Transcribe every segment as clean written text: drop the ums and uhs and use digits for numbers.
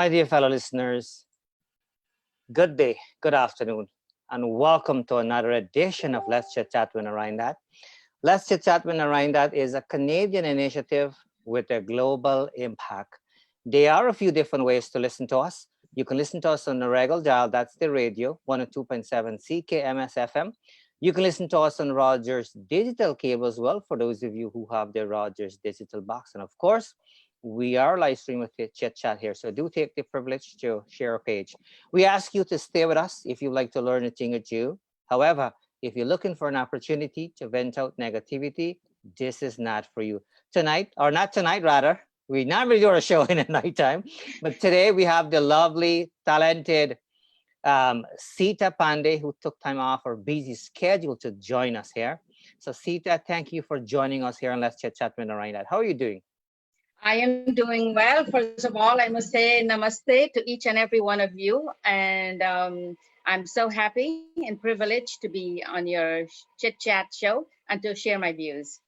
My dear fellow listeners, good day, good afternoon, and welcome to another edition of Let's Chit Chat with Narine Dat. Let's Chit Chat with Narine Dat is a Canadian initiative with a global impact. There are a few different ways to listen to us. You can listen to us on the regular dial, that's the radio, 102.7 CKMS FM. You can listen to us on Rogers digital cable as well, for those of you who have the Rogers digital box. And of course, we are live streaming with Chit Chat here, so do take the privilege to share a page. We ask you to stay with us if you'd like to learn a thing or two. However, if you're looking for an opportunity to vent out negativity, this is not for you. Tonight, or not tonight, rather, we normally do our show in the nighttime, but today we have the lovely, talented Seeta Panday, who took time off her busy schedule to join us here. So Seeta, thank you for joining us here on Let's Chit Chat with Narine Dat. How are you doing? I am doing well. First of all, I must say namaste to each and every one of you. And I'm so happy and privileged to be on your Chit Chat show and to share my views.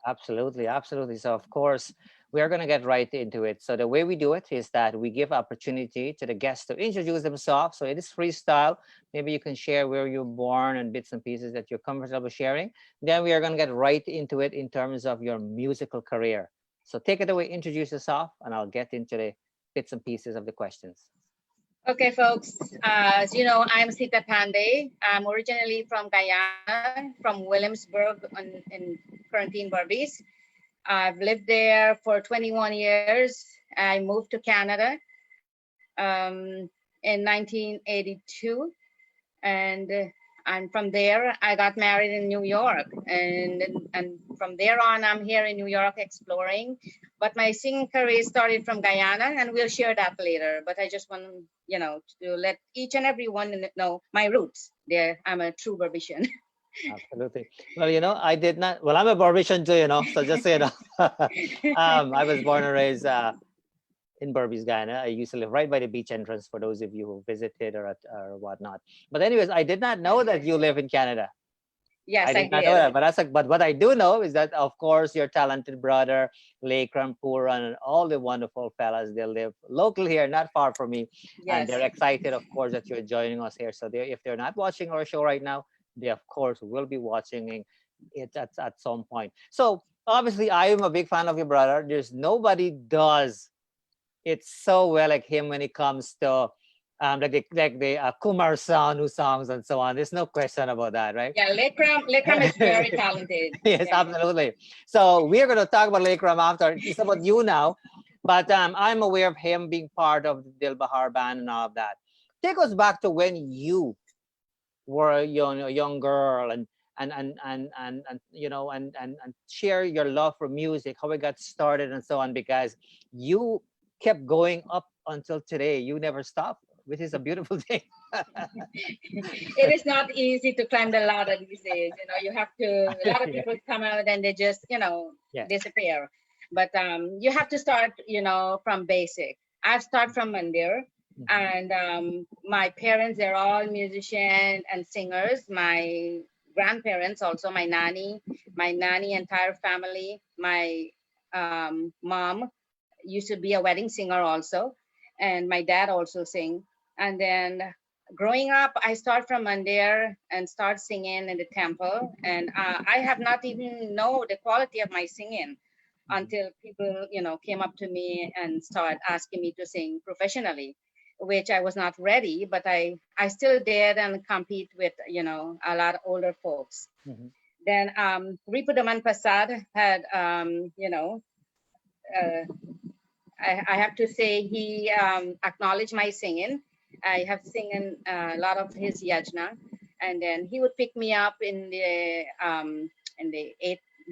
Absolutely, absolutely. So of course, we are going to get right into it. So the way we do it is that we give opportunity to the guests to introduce themselves. So it is freestyle. Maybe you can share where you're born and bits and pieces that you're comfortable sharing. Then we are going to get right into it in terms of your musical career. So take it away, introduce yourself, and I'll get into the bits and pieces of the questions. Okay, folks. As you know, I'm Seeta Panday. I'm originally from Guyana, from Williamsburg in Quarantine, Barbies. I've lived there for 21 years. I moved to Canada in 1982. And from there, I got married in New York. And from there on, I'm here in New York exploring. But my singing career started from Guyana, and we'll share that later. But I just want, to let each and every one know my roots. There, I'm a true Barbician. Absolutely. Well, I did not. Well, I'm a Barbician too, so just so you know. I was born and raised in Berbice, Guyana. I used to live right by the beach entrance for those of you who visited or whatnot. But anyways, I did not know that you live in Canada. Yes, I did not know that. But what I do know is that, of course, your talented brother, Lekram, Puran, and all the wonderful fellas, they live local here, not far from me. Yes. And they're excited, of course, that you're joining us here. So if they're not watching our show right now, they, of course, will be watching it at some point. So obviously, I am a big fan of your brother. There's nobody does it's so well like him when it comes to like the Kumar Sanu songs and so on. There's no question about that, right? Yeah, Lekram is very talented. Yes, yeah. Absolutely. So we're going to talk about Lekram after. It's about you now, but I'm aware of him being part of the Dil Bahar band and all of that. Take us back to when you were a young girl and share your love for music, how it got started and so on, because you kept going up until today. You never stopped, which is a beautiful thing. It is not easy to climb the ladder these days. You have to, a lot of people come out and they just, disappear. But you have to start, from basic. I've started from Mandir. And my parents, they're all musicians and singers. My grandparents also, my nanny, entire family, my mom used to be a wedding singer also, and my dad also sing. And then growing up, I start from Mandir and start singing in the temple. And I have not even know the quality of my singing until people, came up to me and started asking me to sing professionally, which I was not ready, but I still did and compete with, a lot of older folks. Then Ripu Daman Prasad had, I have to say he acknowledged my singing. I have singing a lot of his yajna, and then he would pick me up in the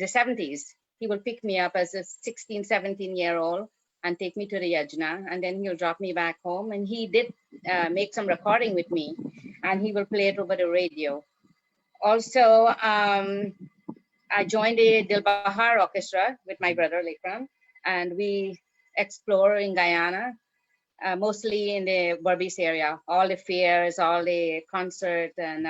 70s. He would pick me up as a 16, 17-year-old and take me to the yajna, and then he'll drop me back home. And he did make some recording with me, and he will play it over the radio. Also, I joined the Dil Bahar Orchestra with my brother Lekram, and we explore in Guyana, mostly in the Berbice area, all the fairs, all the concerts, and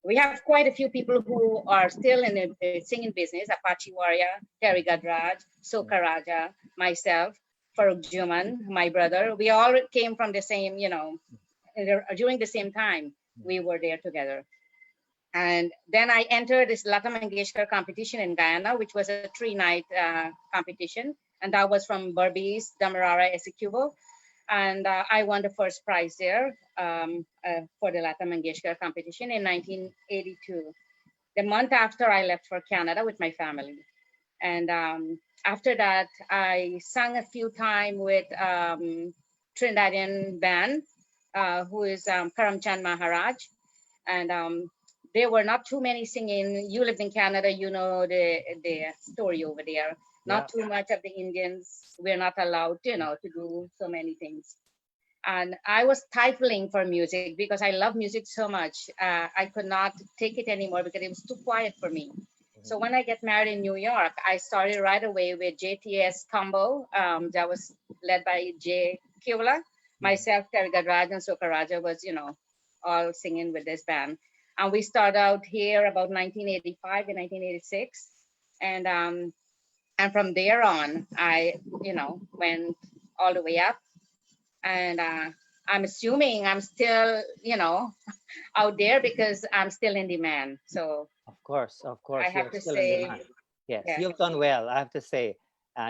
we have quite a few people who are still in the singing business: Apache Warrior, Terry Gadraj, Soka Raja, myself. Farooq Juman, my brother. We all came from the same, during the same time we were there together. And then I entered this Lata Mangeshkar competition in Guyana, which was a 3-night competition. And that was from Berbice, Damarara, Essequibo. And I won the first prize there for the Lata Mangeshkar competition in 1982. The month after, I left for Canada with my family. And after that, I sang a few times with Trinidadian band, who is Karamchand Maharaj. And there were not too many singing. You lived in Canada, you know the story over there. Not too much of the Indians. We're not allowed, to do so many things. And I was stifling for music because I love music so much. I could not take it anymore because it was too quiet for me. So when I get married in New York, I started right away with JTS combo that was led by Jay Kiola. Myself, Terry Gadraj and Sokaraja was, all singing with this band. And we started out here about 1985 and 1986. And from there on, I, went all the way up. And I'm assuming I'm still, out there because I'm still in demand. So of course, I have to say, yes, you've done well. I have to say,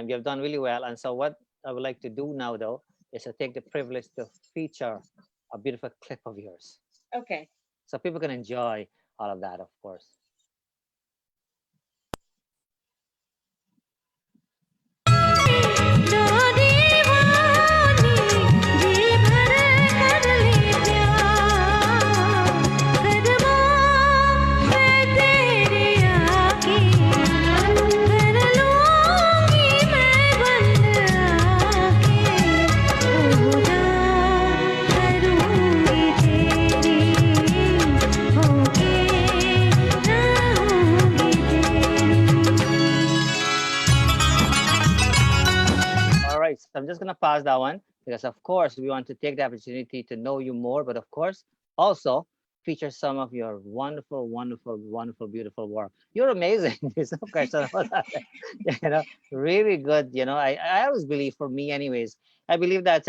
you've done really well. And so what I would like to do now, though, is to take the privilege to feature a beautiful clip of yours. Okay. So people can enjoy all of that, of course. So I'm just going to pause that one because, of course, we want to take the opportunity to know you more, but of course, also feature some of your wonderful, wonderful, wonderful, beautiful work. You're amazing. There's no question about that. Really good. I always believe, for me, anyways, I believe that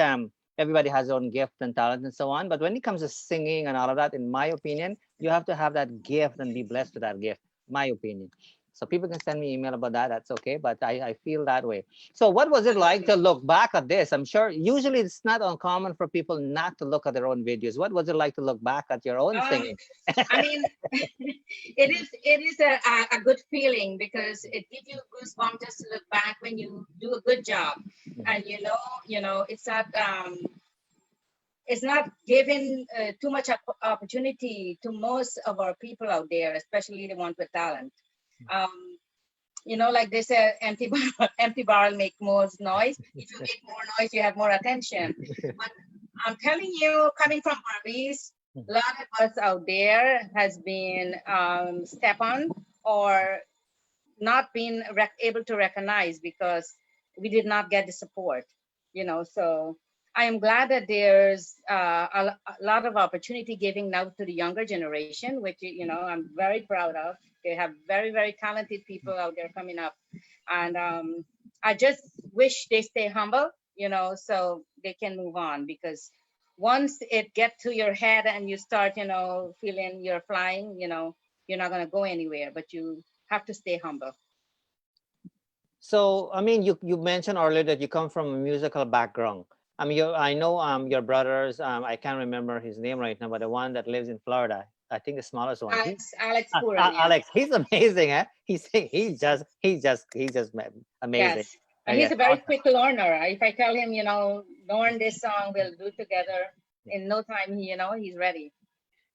everybody has their own gift and talent and so on. But when it comes to singing and all of that, in my opinion, you have to have that gift and be blessed with that gift. My opinion. So people can send me email about that. That's okay. But I feel that way. So what was it like to look back at this? I'm sure usually it's not uncommon for people not to look at their own videos. What was it like to look back at your own singing? I mean, it is a good feeling because it gives you goosebumps just to look back when you do a good job. And it's not giving too much opportunity to most of our people out there, especially the ones with talent. Like they said, empty barrel make more noise. If you make more noise, you have more attention. But I'm telling you, coming from Berbice, a lot of us out there has been stepped on or not been able to recognize because we did not get the support. So I am glad that there's a lot of opportunity giving now to the younger generation, which I'm very proud of. They have very, very talented people out there coming up. And I just wish they stay humble, so they can move on. Because once it gets to your head and you start, feeling you're flying, you're not going to go anywhere, but you have to stay humble. So, I mean, you mentioned earlier that you come from a musical background. I mean, I know your brothers, I can't remember his name right now, but the one that lives in Florida, I think the smallest one. Alex. Alex, he's amazing, eh? He's just amazing. Yes. And he's a very quick learner. If I tell him, learn this song, we'll do it together. In no time, he's ready.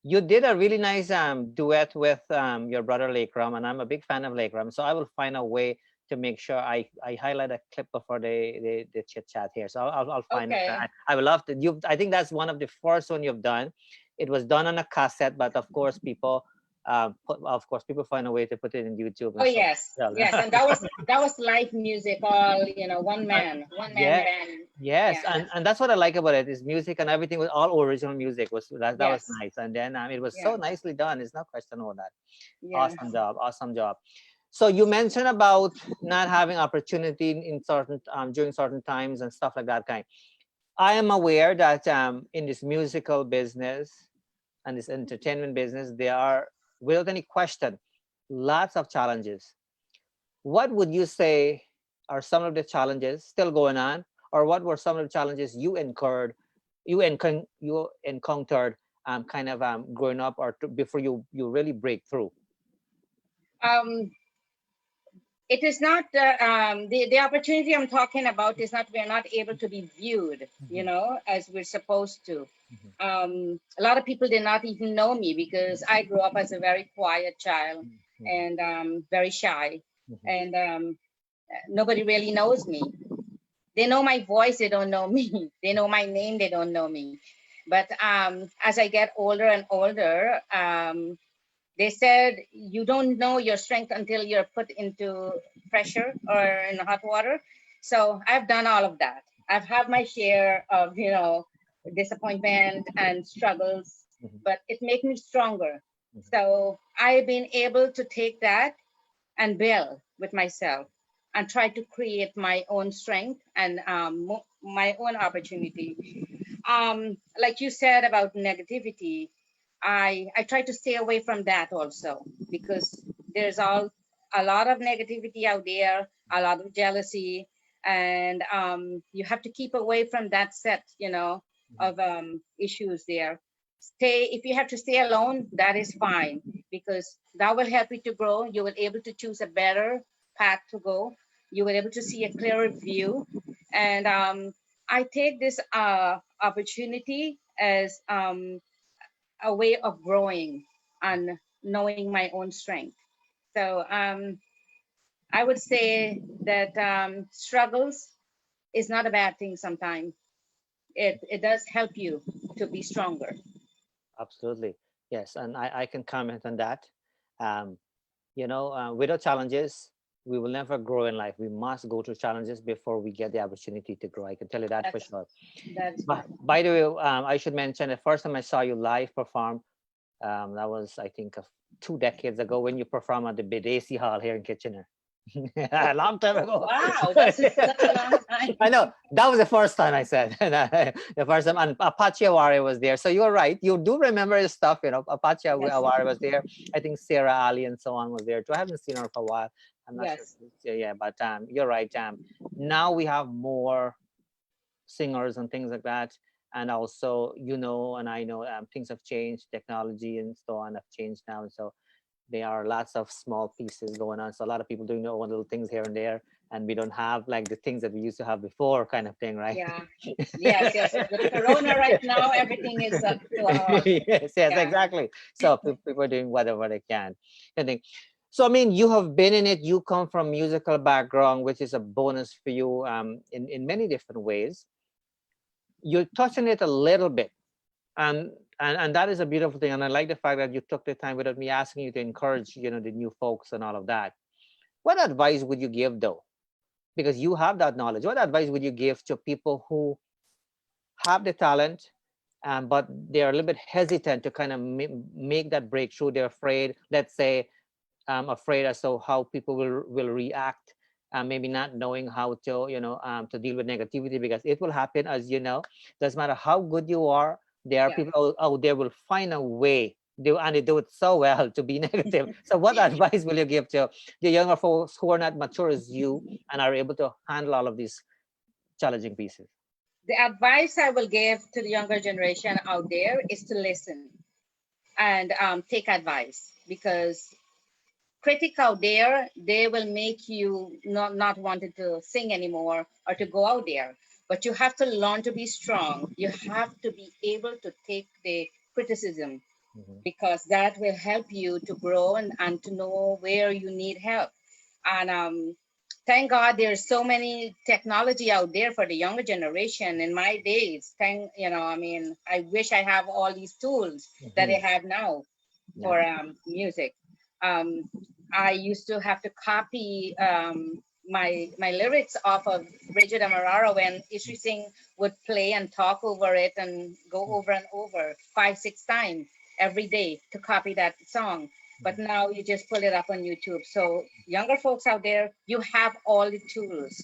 You did a really nice duet with your brother Lakram, and I'm a big fan of Lakram, so I will find a way to make sure I highlight a clip before the chit chat here. So I'll find it. I would love to. I think that's one of the first one you've done. It was done on a cassette, but of course people find a way to put it in YouTube. Oh yes, yes, and that was live music, all one man band. Yes, yeah. And that's what I like about it. Is music and everything was all original music. That was nice, and then it was so nicely done. There's no question about that. Yeah. Awesome job. So you mentioned about not having opportunity in certain during certain times and stuff like that kind. I am aware that in this musical business and this entertainment business, there are, without any question, lots of challenges. What would you say are some of the challenges still going on, or what were some of the challenges you incurred, you encountered, kind of growing up, or before you really break through? Um, it is not the opportunity I'm talking about is not we're not able to be viewed, you know, as we're supposed to. A lot of people did not even know me because I grew up as a very quiet child and very shy, and nobody really knows me. They know my voice, they don't know me. They know my name, they don't know me. But as I get older and older, they said you don't know your strength until you're put into pressure or in hot water. So I've done all of that. I've had my share of, you know, disappointment and struggles, but it made me stronger. So I've been able to take that and build with myself and try to create my own strength and my own opportunity. Like you said about negativity, I try to stay away from that also because there's a lot of negativity out there, a lot of jealousy, and you have to keep away from that set, you know, of issues there. Stay if you have to stay alone, that is fine because that will help you to grow. You will able to choose a better path to go. You will able to see a clearer view, and I take this opportunity as a way of growing and knowing my own strength. So I would say that struggles is not a bad thing sometimes. It does help you to be stronger. Absolutely. Yes. And I can comment on that. Um, without challenges, we will never grow in life. We must go through challenges before we get the opportunity to grow. I can tell you that for sure. That's But right. by the way, I should mention the first time I saw you live perform, that was, I think, 2 decades ago when you performed at the Bidesi Hall here in Kitchener. A long time ago. Wow, that's such a long time. I know that was the first time I said the first time, and Apache Aware was there. So you're right. You do remember his stuff, Apache Yes. Aware was there. I think Sarah Ali and so on was there too. I haven't seen her for a while. I'm not Yes. sure. Yeah, but you're right. Now we have more singers and things like that, and also and I know things have changed. Technology and so on have changed now, and so there are lots of small pieces going on. So a lot of people doing their own little things here and there, and we don't have like the things that we used to have before, kind of thing, right? Yeah. Yes. With Corona right now, everything is up to Yes, yeah. exactly. So people are doing whatever they can. I think. So I mean, you have been in it. You come from musical background, which is a bonus for you in many different ways. You're touching it a little bit, and that is a beautiful thing. And I like the fact that you took the time without me asking you to encourage the new folks and all of that. What advice would you give though, because you have that knowledge? What advice would you give to people who have the talent, but they're a little bit hesitant to kind of make that breakthrough? They're afraid, let's say, afraid as to how people will react, maybe not knowing how to to deal with negativity, because it will happen, as you know. Doesn't matter how good you are, there are Yeah. people out there will find a way, and they do it so well to be negative. So what advice will you give to the younger folks who are not mature as you and are able to handle all of these challenging pieces? The advice I will give to the younger generation out there is to listen and take advice because critics out there, they will make you not wanting to sing anymore or to go out there. But you have to learn to be strong. You have to be able to take the criticism because that will help you to grow and to know where you need help. And thank God there's so many technology out there for the younger generation. In my days, I mean, I wish I have all these tools that I have now for music. Um, I used to have to copy my lyrics off of Radio Damarara when Ishri Singh would play and talk over it and go over and over 5-6 times every day to copy that song. but now you just pull it up on YouTube. So younger folks out there, you have all the tools.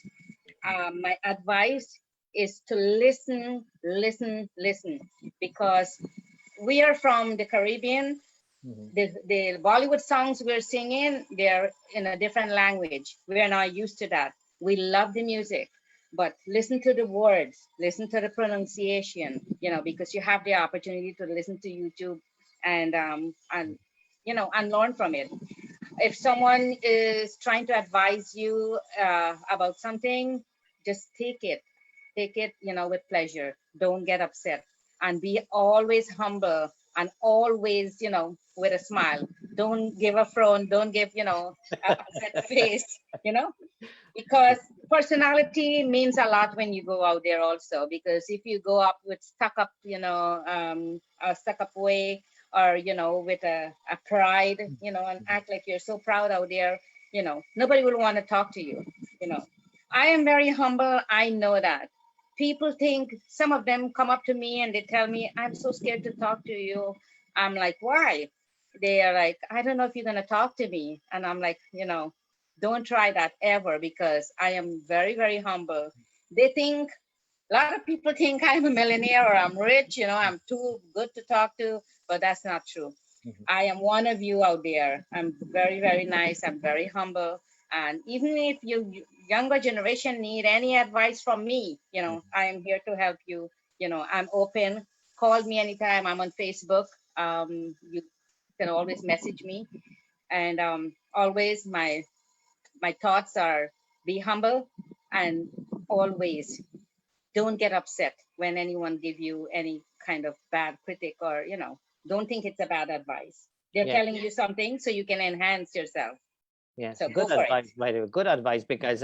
My advice is to listen, because we are from the Caribbean. The Bollywood songs we're singing, they're in a different language. We are not used to that. We love the music, but listen to the words, listen to the pronunciation, because you have the opportunity to listen to YouTube and learn from it. If someone is trying to advise you about something, just take it, with pleasure. Don't get upset, and be always humble, and always, with a smile. Don't give a frown. Don't give, a upset face, because personality means a lot when you go out there also. Because if you go up with stuck up, a stuck up way, or, with a pride, and act like you're so proud out there, nobody will want to talk to you, I am very humble. I know that. People think, some of them come up to me and they tell me, I'm so scared to talk to you. I'm like, why? They are like, I don't know if you're going to talk to me. And I'm like, don't try that ever, because I am very, very humble. They think, a lot of people think I'm a millionaire or I'm rich, I'm too good to talk to, but that's not true. I am one of you out there. I'm very, very nice. I'm very humble. And even if you younger generation need any advice from me, I am here to help you. I'm open. Call me anytime. I'm on Facebook. You can always message me. And always my thoughts are, be humble, and always don't get upset when anyone give you any kind of bad critic, or, don't think it's a bad advice. They're telling you something so you can enhance yourself. Yes, so good advice, by the way. Good advice, because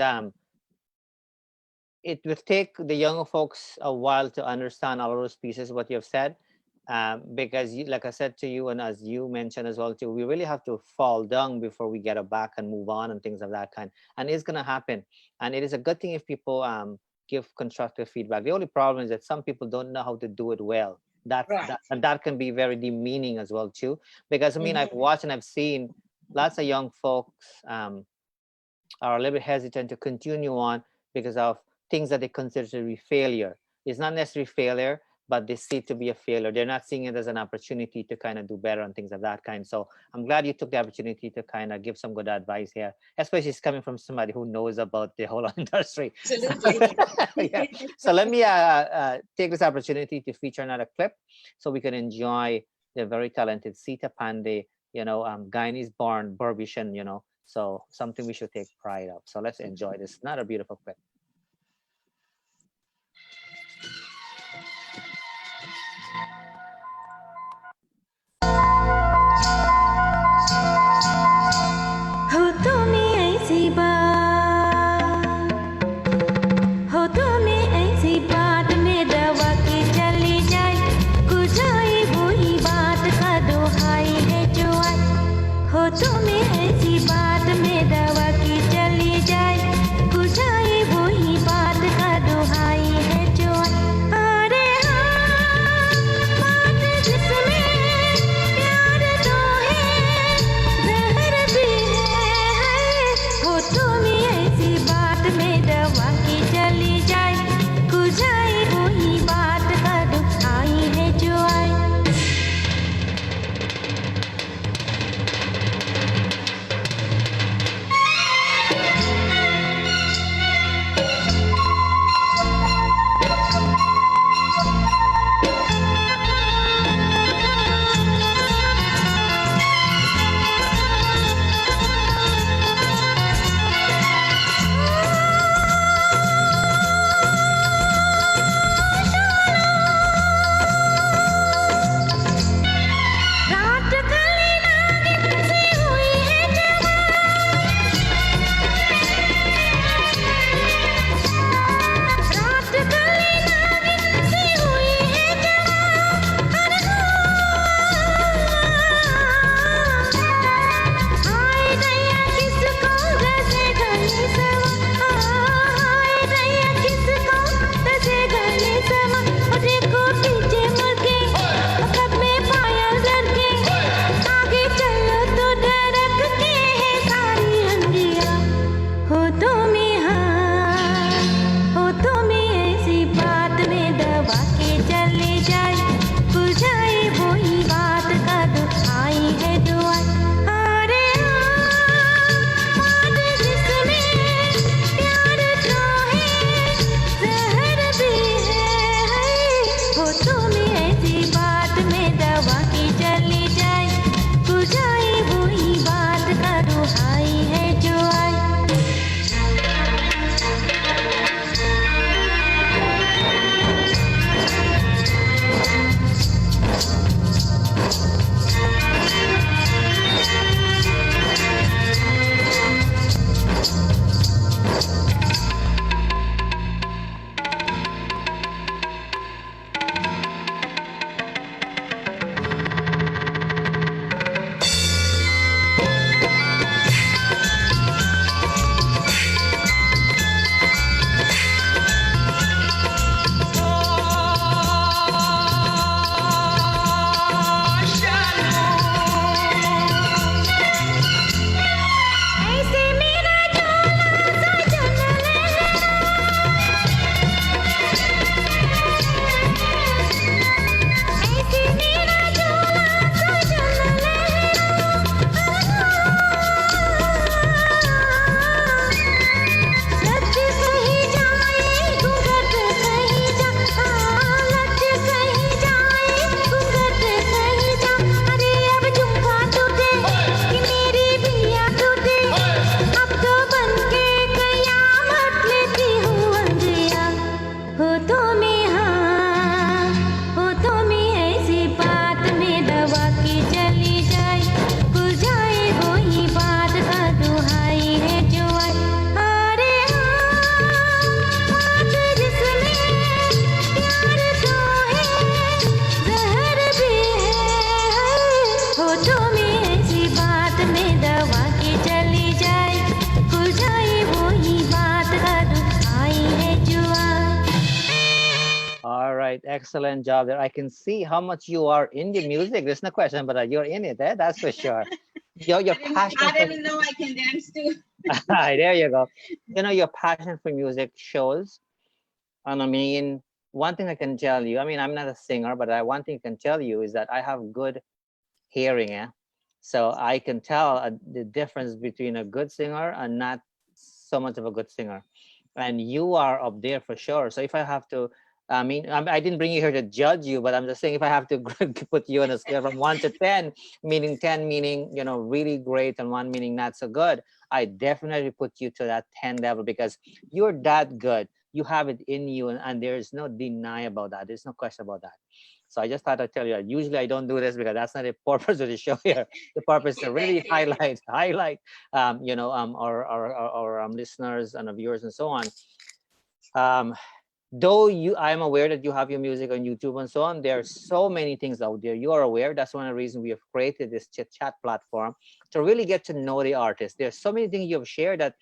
it will take the younger folks a while to understand all of those pieces, what you have said, because like I said to you, and as you mentioned as well too, we really have to fall down before we get it back and move on and things of that kind. And it's going to happen. And it is a good thing if people give constructive feedback. The only problem is that some people don't know how to do it well. And that can be very demeaning as well too, because I've watched and I've seen lots of young folks are a little bit hesitant to continue on because of things that they consider to be failure. It's not necessarily failure, but they see it to be a failure. They're not seeing it as an opportunity to kind of do better and things of that kind. So I'm glad you took the opportunity to kind of give some good advice here, especially it's coming from somebody who knows about the whole industry. Absolutely. So let me take this opportunity to feature another clip so we can enjoy the very talented Seeta Panday, Guyanese born Burbishan, so something we should take pride of. So let's enjoy this. Not a beautiful clip. तुम्हें ऐसी बात में दवा की चली जाए, बुझाई वो right. Excellent job there. I can see how much you are in the music. There's no question, but you're in it. That's for sure. Your passion I for didn't know I can dance too. there you go. Your passion for music shows. And I mean, one thing I can tell you, I mean, I'm not a singer, but one thing I can tell you is that I have good hearing. So I can tell the difference between a good singer and not so much of a good singer. And you are up there for sure. So if I have to, I mean, I didn't bring you here to judge you, but I'm just saying if I have to put you on a scale from 1 to 10, meaning 10 meaning, really great and 1 meaning not so good, I definitely put you to that 10 level because you're that good. You have it in you, and there's no deny about that. There's no question about that. So I just thought I'd tell you. Usually I don't do this because that's not the purpose of the show here. The purpose is to really highlight, our listeners and our viewers and so on. Though I'm aware that you have your music on YouTube and so on. There are so many things out there. You are aware. That's one of the reasons we have created this Chit Chat platform to really get to know the artist. There's so many things you have shared that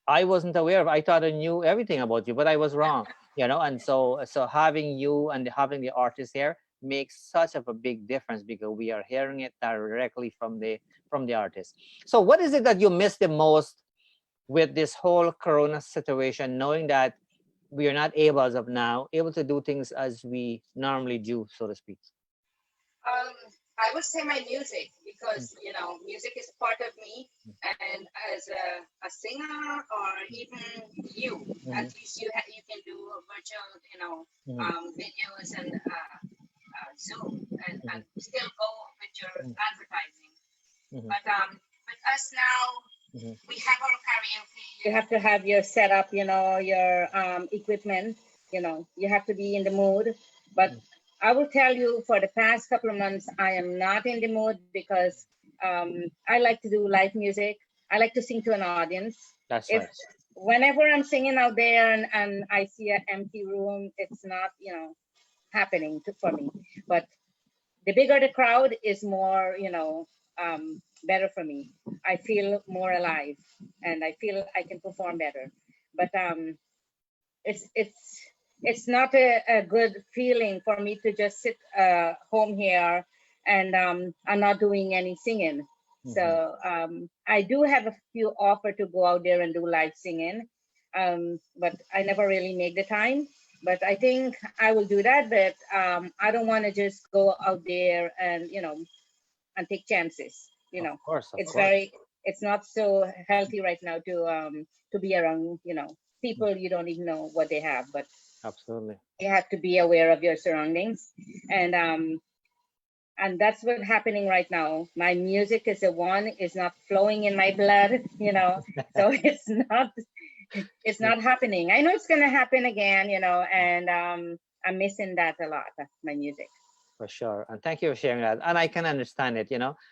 I wasn't aware of. I thought I knew everything about you, but I was wrong. And so having you and having the artist here makes such of a big difference because we are hearing it directly from the artist. So what is it that you miss the most with this whole corona situation, knowing that we are not able as of now able to do things as we normally do, so to speak? I would say my music because music is part of me, and as a singer or even you, at least you can do virtual videos and Zoom and still go with your advertising. But with us now, we have our karaoke. You have to have your setup, your equipment. You have to be in the mood. But I will tell you, for the past couple of months, I am not in the mood because I like to do live music. I like to sing to an audience. That's right. Whenever I'm singing out there and I see an empty room, it's not, happening for me. But the bigger the crowd is more, better for me. I feel more alive and I feel I can perform better. But it's not a good feeling for me to just sit home here and I'm not doing any singing. So I do have a few offer to go out there and do live singing, but I never really make the time. But I think I will do that. But I don't want to just go out there and and take chances. Of course, It's not so healthy right now to be around people you don't even know what they have. But absolutely, you have to be aware of your surroundings, and that's what's happening right now. My music is not flowing in my blood, so it's not happening. I know it's gonna happen again, and I'm missing that a lot, my music. For sure. And thank you for sharing that. And I can understand it,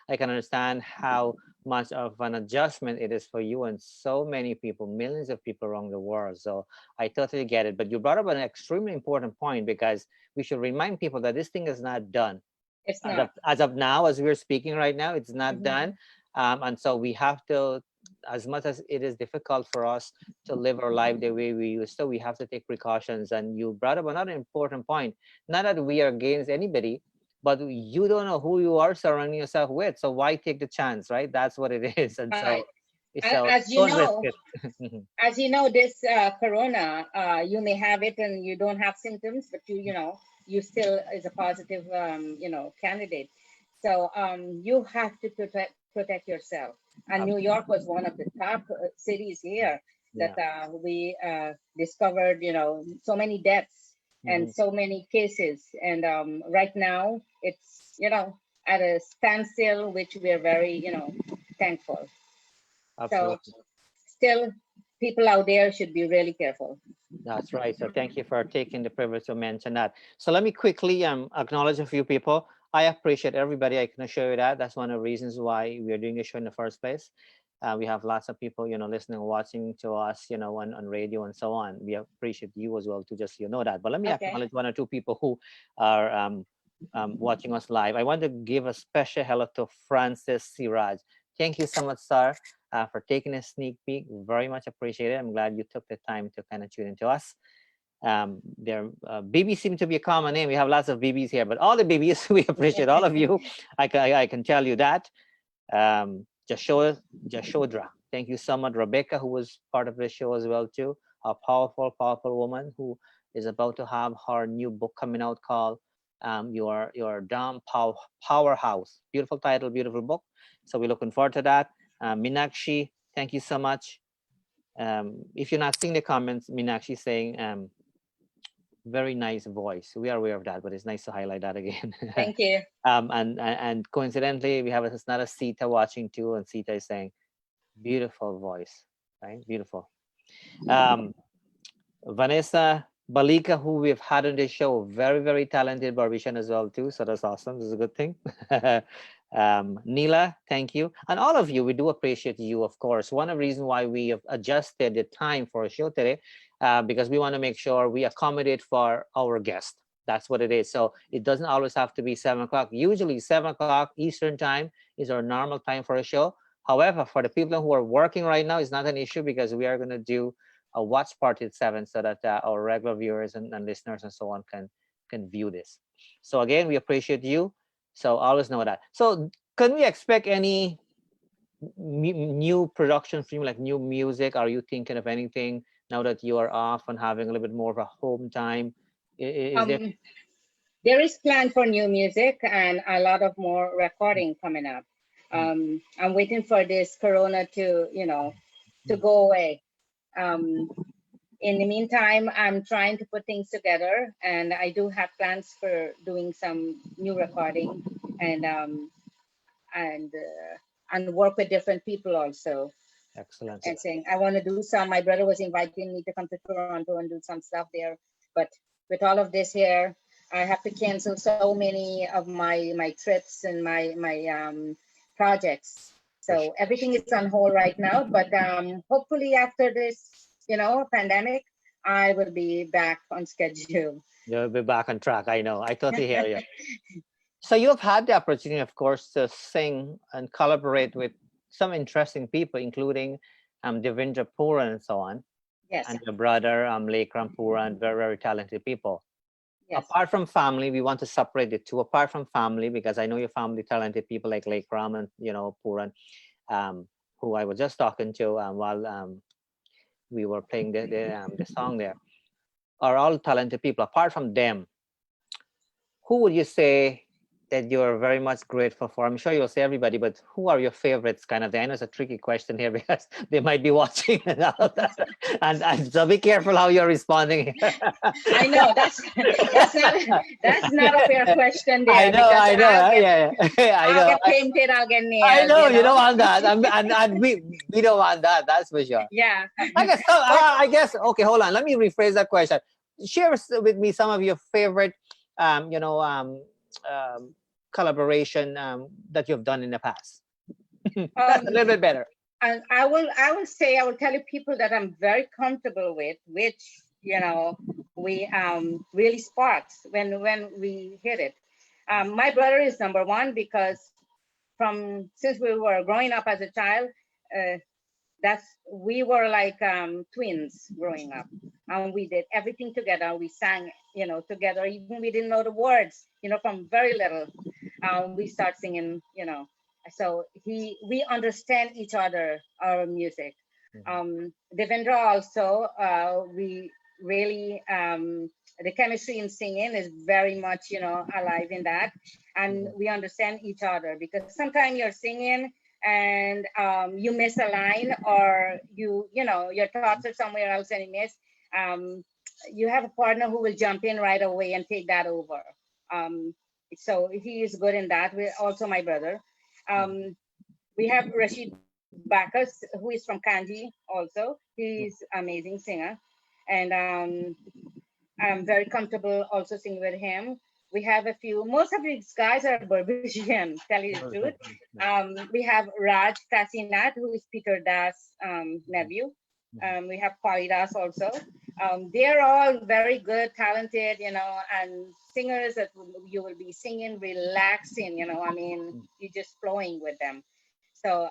I can understand how much of an adjustment it is for you and so many people, millions of people around the world. So I totally get it. But you brought up an extremely important point because we should remind people that this thing is not done. It's not. As of now, as we're speaking right now, it's not done. And so we have to, as much as it is difficult for us to live our life the way we used to, we have to take precautions. And you brought up another important point. Not that we are against anybody, but you don't know who you are surrounding yourself with. So why take the chance, right? That's what it is. And so, as you know, this corona, you may have it and you don't have symptoms, but you still is a positive, candidate. So you have to protect yourself. And New York was one of the top cities here that we discovered, so many deaths and so many cases. And right now it's, at a standstill, which we are very, thankful. Absolutely. So still, people out there should be really careful. That's right. So thank you for taking the privilege to mention that. So let me quickly acknowledge a few people. I appreciate everybody. I can assure you that. That's one of the reasons why we are doing the show in the first place. We have lots of people, listening, watching to us, on radio and so on. We appreciate you as well, to just that. But let me acknowledge one or two people who are watching us live. I want to give a special hello to Francis Siraj. Thank you so much, sir, for taking a sneak peek. Very much appreciated. I'm glad you took the time to kind of tune into us. BB seems to be a common name. We have lots of BBs here, but all the BBs, we appreciate all of you. I can tell you that. Jashodra, thank you so much. Rebecca, who was part of the show as well too, a powerful, powerful woman who is about to have her new book coming out called Your Damn Powerhouse. Beautiful title, beautiful book. So we're looking forward to that. Minakshi, thank you so much. If you're not seeing the comments, Minakshi saying very nice voice. We are aware of that, but it's nice to highlight that again. Thank you. And coincidentally, we have another Seeta watching too, and Seeta is saying, beautiful voice, right? Beautiful. Vanessa Balika, who we've had on this show, very, very talented barbician as well too. So that's awesome. This is a good thing. Neela, thank you. And all of you, we do appreciate you, of course. One of the reasons why we have adjusted the time for a show today, because we want to make sure we accommodate for our guest. That's what it is. So it doesn't always have to be 7 o'clock. Usually 7 o'clock Eastern time is our normal time for a show. However, for the people who are working right now, it's not an issue because we are going to do a watch party at 7 so that our regular viewers and listeners and so on can view this. So again, we appreciate you. So always know that. So can we expect any new production from you, like new music? Are you thinking of anything now that you are off and having a little bit more of a home time? There is plan for new music and a lot of more recording coming up. I'm waiting for this Corona to, to go away. In the meantime, I'm trying to put things together, and I do have plans for doing some new recording and work with different people also. Excellent. And saying I want to do some. My brother was inviting me to come to Toronto and do some stuff there, but with all of this here, I have to cancel so many of my trips and my projects. So everything is on hold right now. But hopefully after this, pandemic, I will be back on schedule. You'll be back on track. I know. I totally hear you. So you've had the opportunity, of course, to sing and collaborate with some interesting people, including Devendra Puran and so on. Yes. And your brother, Lekram Puran, very, very talented people. Yes. Apart from family, we want to separate the two. Apart from family, because I know your family talented people like Lekram and, Puran, who I was just talking to while we were playing the song there, are all talented people. Apart from them, who would you say that you're very much grateful for? I'm sure you'll say everybody, but who are your favorites kind of thing? I know it's a tricky question here because they might be watching and all of that. And so be careful how you're responding. I know that's not a fair question there. I know. I get painted, I'll get nailed. I know, you don't want that. And we don't want that, that's for sure. Yeah. I guess, okay, hold on. Let me rephrase that question. Share with me some of your favorite collaboration that you've done in the past. That's a little bit better. And I will tell you people that I'm very comfortable with, which we really sparks when we hit it. My brother is number one because since we were growing up as a child, we were like twins growing up, and we did everything together. We sang, together. Even we didn't know the words, from very little. We start singing, So we understand each other, our music. Devendra also, we really the chemistry in singing is very much, alive in that, and we understand each other because sometimes you're singing and you miss a line, or your thoughts are somewhere else and you miss. You have a partner who will jump in right away and take that over. So he is good in that. We're also my brother. We have Rashid Bacchus, who is from Kanji also. He's amazing singer. And I'm very comfortable also singing with him. We have a few, most of these guys are Barbarian, tell you the truth. We have Raj Kasinat, who is Peter Das' nephew. We have Pali Das also. They're all very good, talented, and singers that you will be singing, relaxing, you're just flowing with them. So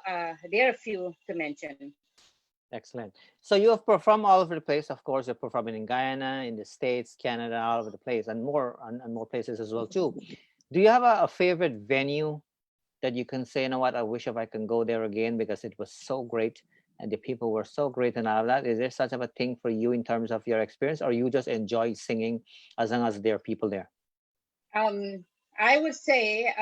there are a few to mention. Excellent. So you have performed all over the place. Of course, you're performing in Guyana, in the States, Canada, all over the place, and more places as well too. Do you have a favorite venue that you can say, you know what, I wish if I can go there again because it was so great and the people were so great and all of that? Is there such of a thing for you in terms of your experience, or you just enjoy singing as long as there are people there? I would say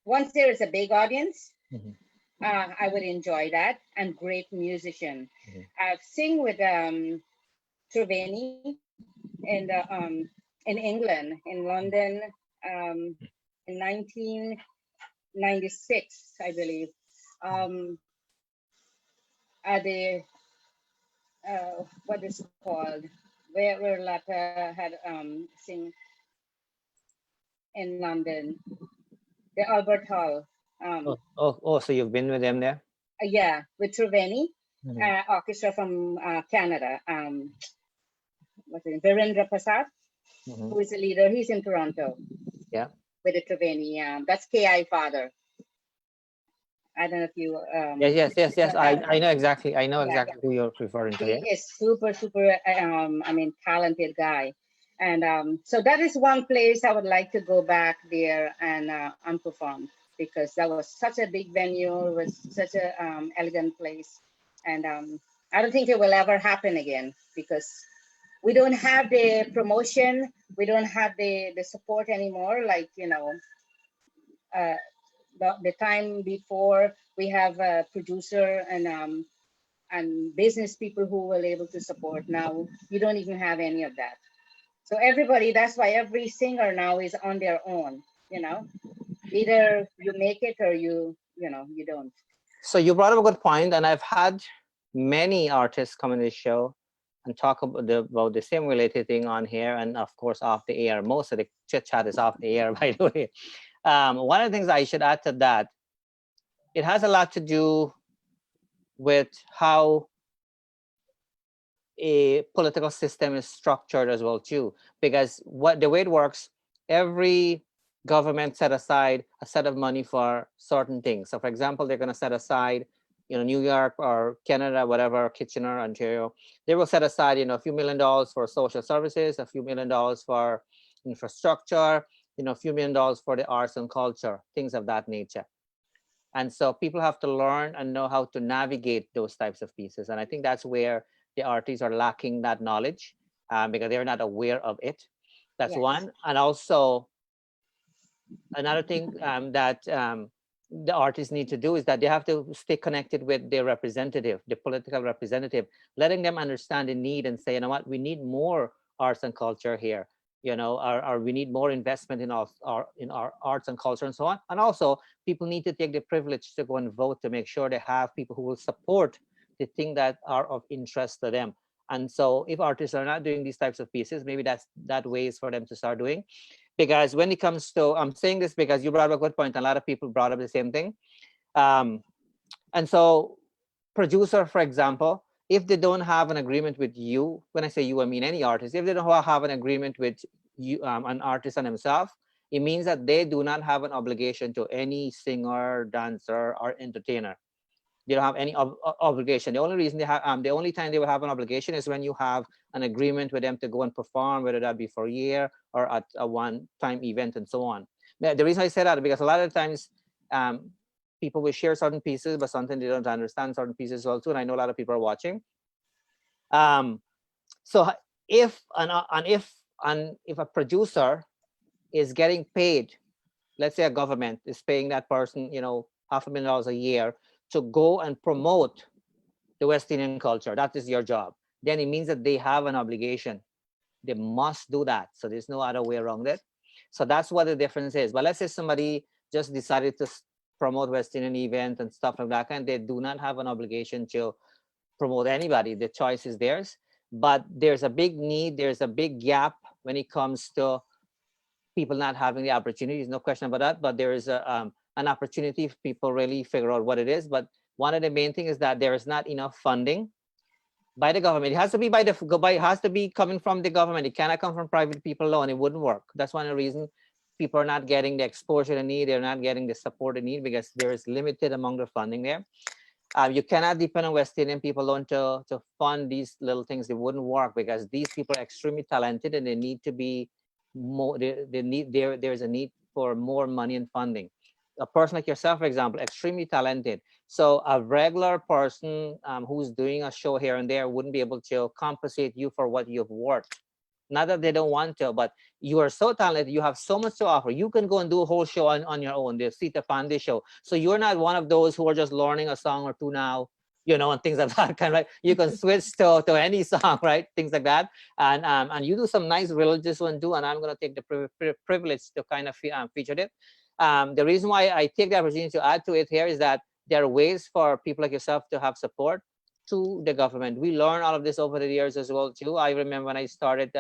once there is a big audience, Mhm, I would enjoy that, and great musician. mhm. I've sing with Treveni in England, in London, um, in 1996, I believe. Um, at the what is it called, where Lata had sing in London, the Albert Hall. Um, So you've been with them there? yeah, with Treveni Mhm, orchestra from Canada. What's his name? Virendra Prasad, mhm. who is the leader. He's in Toronto Yeah. with the Treveni. That's KI father. I don't know if you Yes. know that. I know exactly. I know Yeah, exactly who you're referring to. he Yeah. is super. I mean, talented guy. And so that is one place I would like to go back there and perform, because that was such a big venue. It was such a elegant place, and I don't think it will ever happen again, because we don't have the promotion, we don't have the support anymore. Like, uh, the time before, we have a producer and business people who were able to support. Now you don't even have any of that. So everybody, that's why every singer now is on their own. You know, either you make it or you don't. So you brought up a good point, and I've had many artists come on this show and talk about the same related thing on here, and of course off the air. Most of the chit chat is off the air, by the way. One of the things I should add to that, it has a lot to do with how a political system is structured as well too, because what the way it works, every government set aside a set of money for certain things. So for example, they're going to set aside, New York or Canada, whatever, Kitchener, Ontario, they will set aside, a few $1 million for social services, a few $1 million for infrastructure, a few $1 million for the arts and culture, things of that nature. And so people have to learn and know how to navigate those types of pieces. And I think that's where the artists are lacking that knowledge, because they're not aware of it. That's Yes. one. And also, another thing that the artists need to do is that they have to stay connected with their representative, the political representative, letting them understand the need and say, you know what, we need more arts and culture here, or we need more investment in our arts and culture and so on. And also, people need to take the privilege to go and vote to make sure they have people who will support the thing that are of interest to them. And so if artists are not doing these types of pieces, maybe that ways for them to start doing. Because when it comes to, I'm saying this because you brought up a good point, a lot of people brought up the same thing. um, and so producer, for example, if they don't have an agreement with you, when I say you, I mean any artist, if they don't have an agreement with you, an artist and himself, it means that they do not have an obligation to any singer, dancer, or entertainer. They don't have any obligation. The only reason they have, the only time they will have an obligation is when you have an agreement with them to go and perform, whether that be for a year or at a one-time event and so on. The reason I say that is because a lot of times um, people will share certain pieces, but sometimes they don't understand certain pieces also. And I know a lot of people are watching. Um, so if a producer is getting paid, let's say a government is paying that person, $500,000 a year to go and promote the West Indian culture. That is your job. Then it means that they have an obligation. They must do that. So there's no other way around it. So that's what the difference is. But let's say somebody just decided to promote West Indian event and stuff like that, and they do not have an obligation to promote anybody. The choice is theirs. But there's a big need, there's a big gap when it comes to people not having the opportunities. No question about that. But there is an opportunity if people really figure out what it is. But one of the main things is that there is not enough funding by the government. It has to be it has to be coming from the government. It cannot come from private people alone. It wouldn't work. That's one of the reasons people are not getting the exposure they need. They're not getting the support they need because there is limited amount of funding there. You cannot depend on West Indian people alone to fund these little things. It wouldn't work because these people are extremely talented and they need to be more. There's a need for more money and funding. A person like yourself, for example, extremely talented. So a regular person who's doing a show here and there wouldn't be able to compensate you for what you've worked. Not that they don't want to, but you are so talented. You have so much to offer. You can go and do a whole show on your own, the Seeta Panday show. So you're not one of those who are just learning a song or two now, and things like that. Kind of like you can switch to any song, right? Things like that. And you do some nice religious one too. And I'm going to take the privilege to kind of feature it. The reason why I take the opportunity to add to it here is that there are ways for people like yourself to have support to the government. We learn all of this over the years as well too. I remember when I started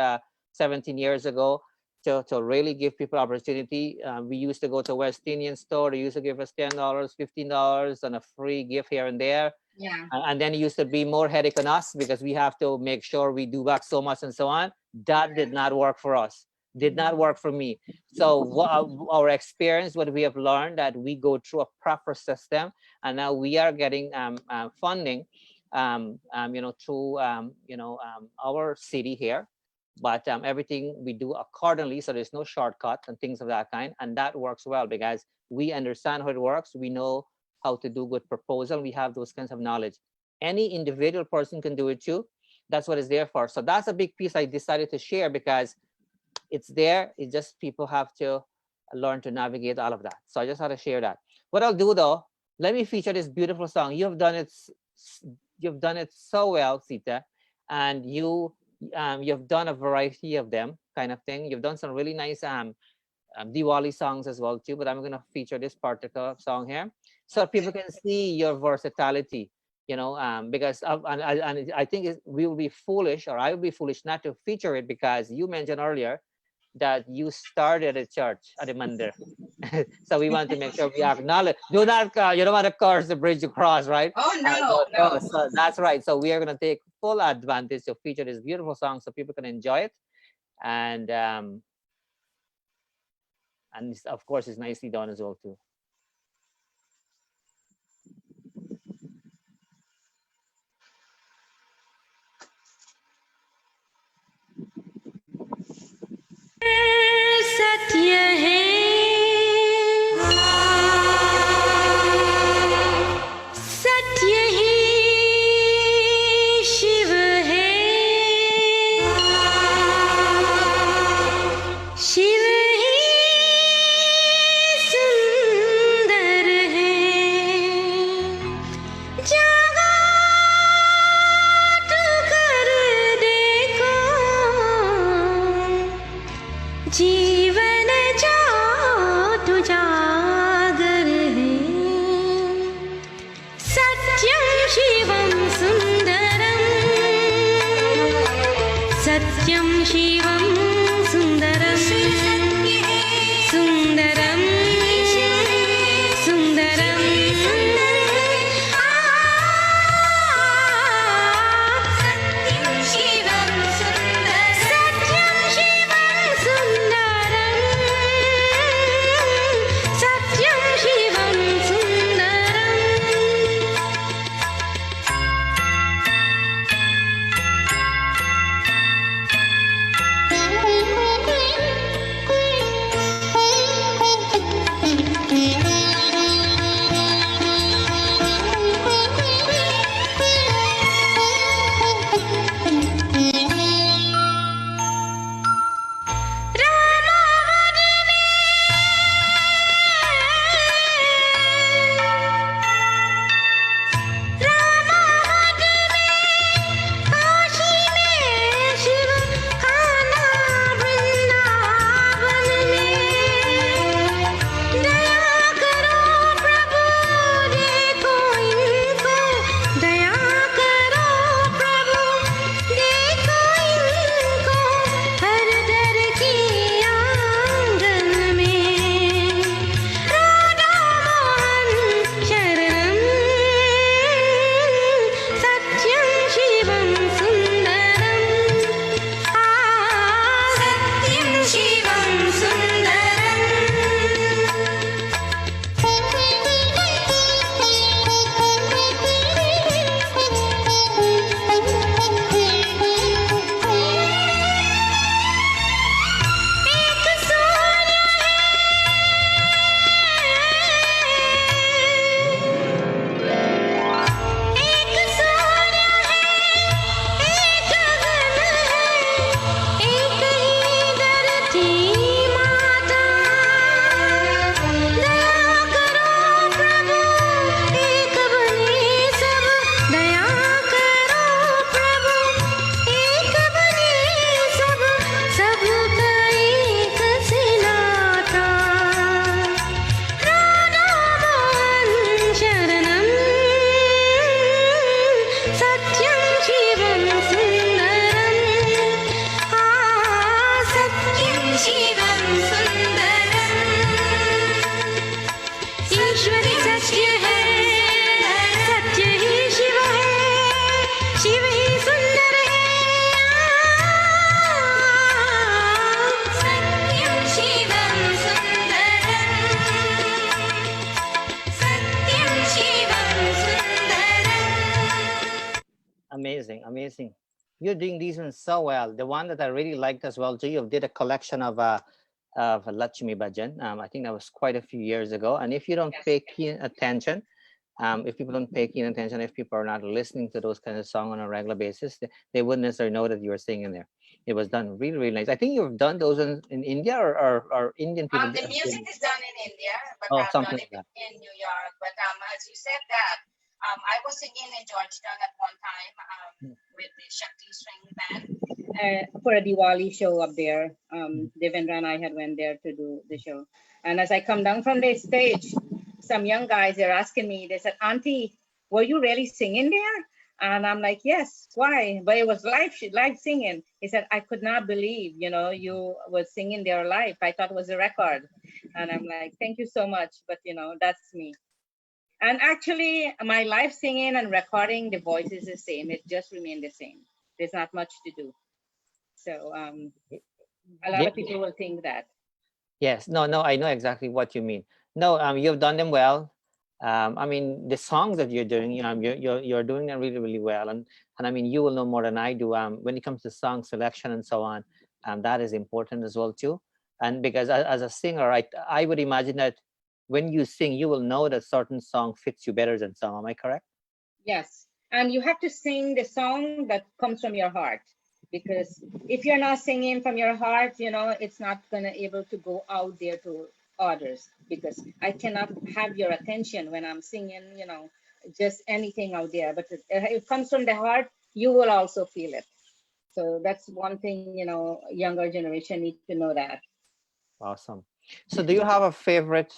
17 years ago to really give people opportunity. We used to go to a West Indian store. They used to give us $10, $15 and a free gift here and there. Yeah. And then it used to be more headache on us because we have to make sure we do back so much and so on. That did not work for us. Did not work for me. So our experience, what we have learned, that we go through a proper system, and now we are getting funding through our city here, but everything we do accordingly, so there's no shortcut and things of that kind, and that works well because we understand how it works. We know how to do good proposal. We have those kinds of knowledge. Any individual person can do it too. That's what it's there for. So that's a big piece I decided to share because it's there. It's just people have to learn to navigate all of that. So I just had to share that. What I'll do though, let me feature this beautiful song. You've done it so well, Seeta, and you've done a variety of them, kind of thing. You've done some really nice Diwali songs as well too, but I'm going to feature this particular song here so people can see your versatility, because I think we will be foolish, or I will be foolish not to feature it, because you mentioned earlier that you started a church at the mandir. So we want to make sure we acknowledge. You don't want to cross the bridge you cross, right? Oh no. So that's right. So we are going to take full advantage to feature this beautiful song so people can enjoy it, and of course it's nicely done as well too. सत्य है सत्य ही शिव है शिव ही सुंदर है जागा तो कर देखो जीवन जा Amazing, amazing. You're doing these ones so well. The one that I really liked as well, too, you did a collection of Lakshmi Bhajan. I think that was quite a few years ago. And if you don't Yes. pay keen attention, if people don't pay keen attention, if people are not listening to those kind of songs on a regular basis, they wouldn't necessarily know that you were singing there. It was done really, really nice. I think you've done those in India, or Indian people. The music is done in India, but Oh, I've done something it like that. in New York. But as you said that, I was singing in Georgetown at one time with the Shakti String Band for a Diwali show up there. Devendra and I had went there to do the show. And as I come down from the stage, some young guys, they're asking me, they said, Auntie, were you really singing there? And I'm like, yes, why? But it was live singing. He said, I could not believe, you were singing there live. I thought it was a record. And I'm like, thank you so much. But, that's me. And actually, my live singing and recording, the voice is the same. It just remained the same. There's not much to do. So a lot of people will think that. Yes, no, I know exactly what you mean. No, you've done them well. I mean, the songs that you're doing, you're doing them really, really well. And I mean, you will know more than I do. When it comes to song selection and so on, that is important as well too. And because as a singer, I would imagine that when you sing, you will know that certain song fits you better than some. Am I correct? Yes, and you have to sing the song that comes from your heart, because if you're not singing from your heart, it's not gonna able to go out there to others, because I cannot have your attention when I'm singing, just anything out there. But it comes from the heart, you will also feel it. So that's one thing, younger generation need to know that. Awesome. So do you have a favorite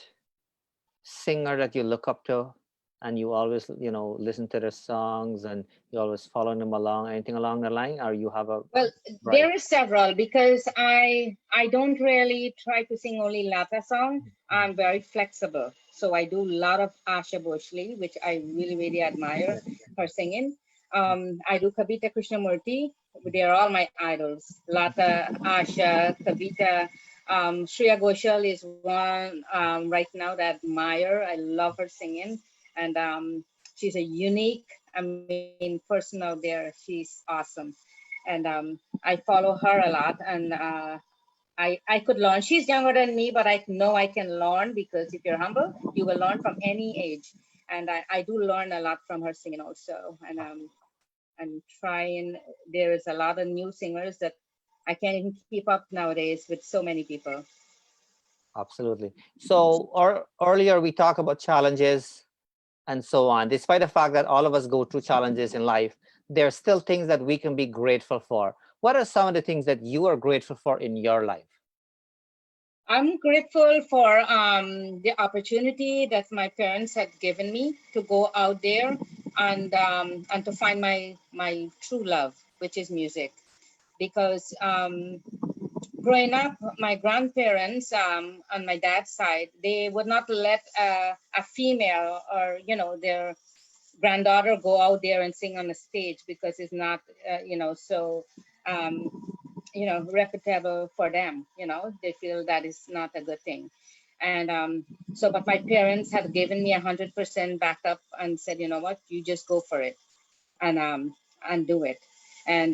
singer that you look up to, and you always listen to their songs, and you always follow them along, anything along the line, or you have a Well, right? there is several, because I don't really try to sing only Lata song. I'm very flexible, so I do a lot of Asha Bhosle, which I really, really admire her singing. I do Kavita Krishnamurti. They are all my idols: Lata, Asha, Kavita. Shreya Ghoshal is one right now that I admire. I love her singing, and she's a unique, person out there. She's awesome, and I follow her a lot, and I could learn. She's younger than me, but I know I can learn, because if you're humble, you will learn from any age. And I do learn a lot from her singing also. And I'm trying. There is a lot of new singers that I can't even keep up nowadays with so many people. Absolutely. So earlier we talked about challenges and so on. Despite the fact that all of us go through challenges in life, there are still things that we can be grateful for. What are some of the things that you are grateful for in your life? I'm grateful for the opportunity that my parents had given me to go out there and to find my true love, which is music. Because growing up, my grandparents on my dad's side, they would not let a female, or their granddaughter, go out there and sing on the stage, because it's not so um, reputable for them. They feel that is not a good thing. And so, but my parents have given me 100% backup and said, you know what, you just go for it, and do it. And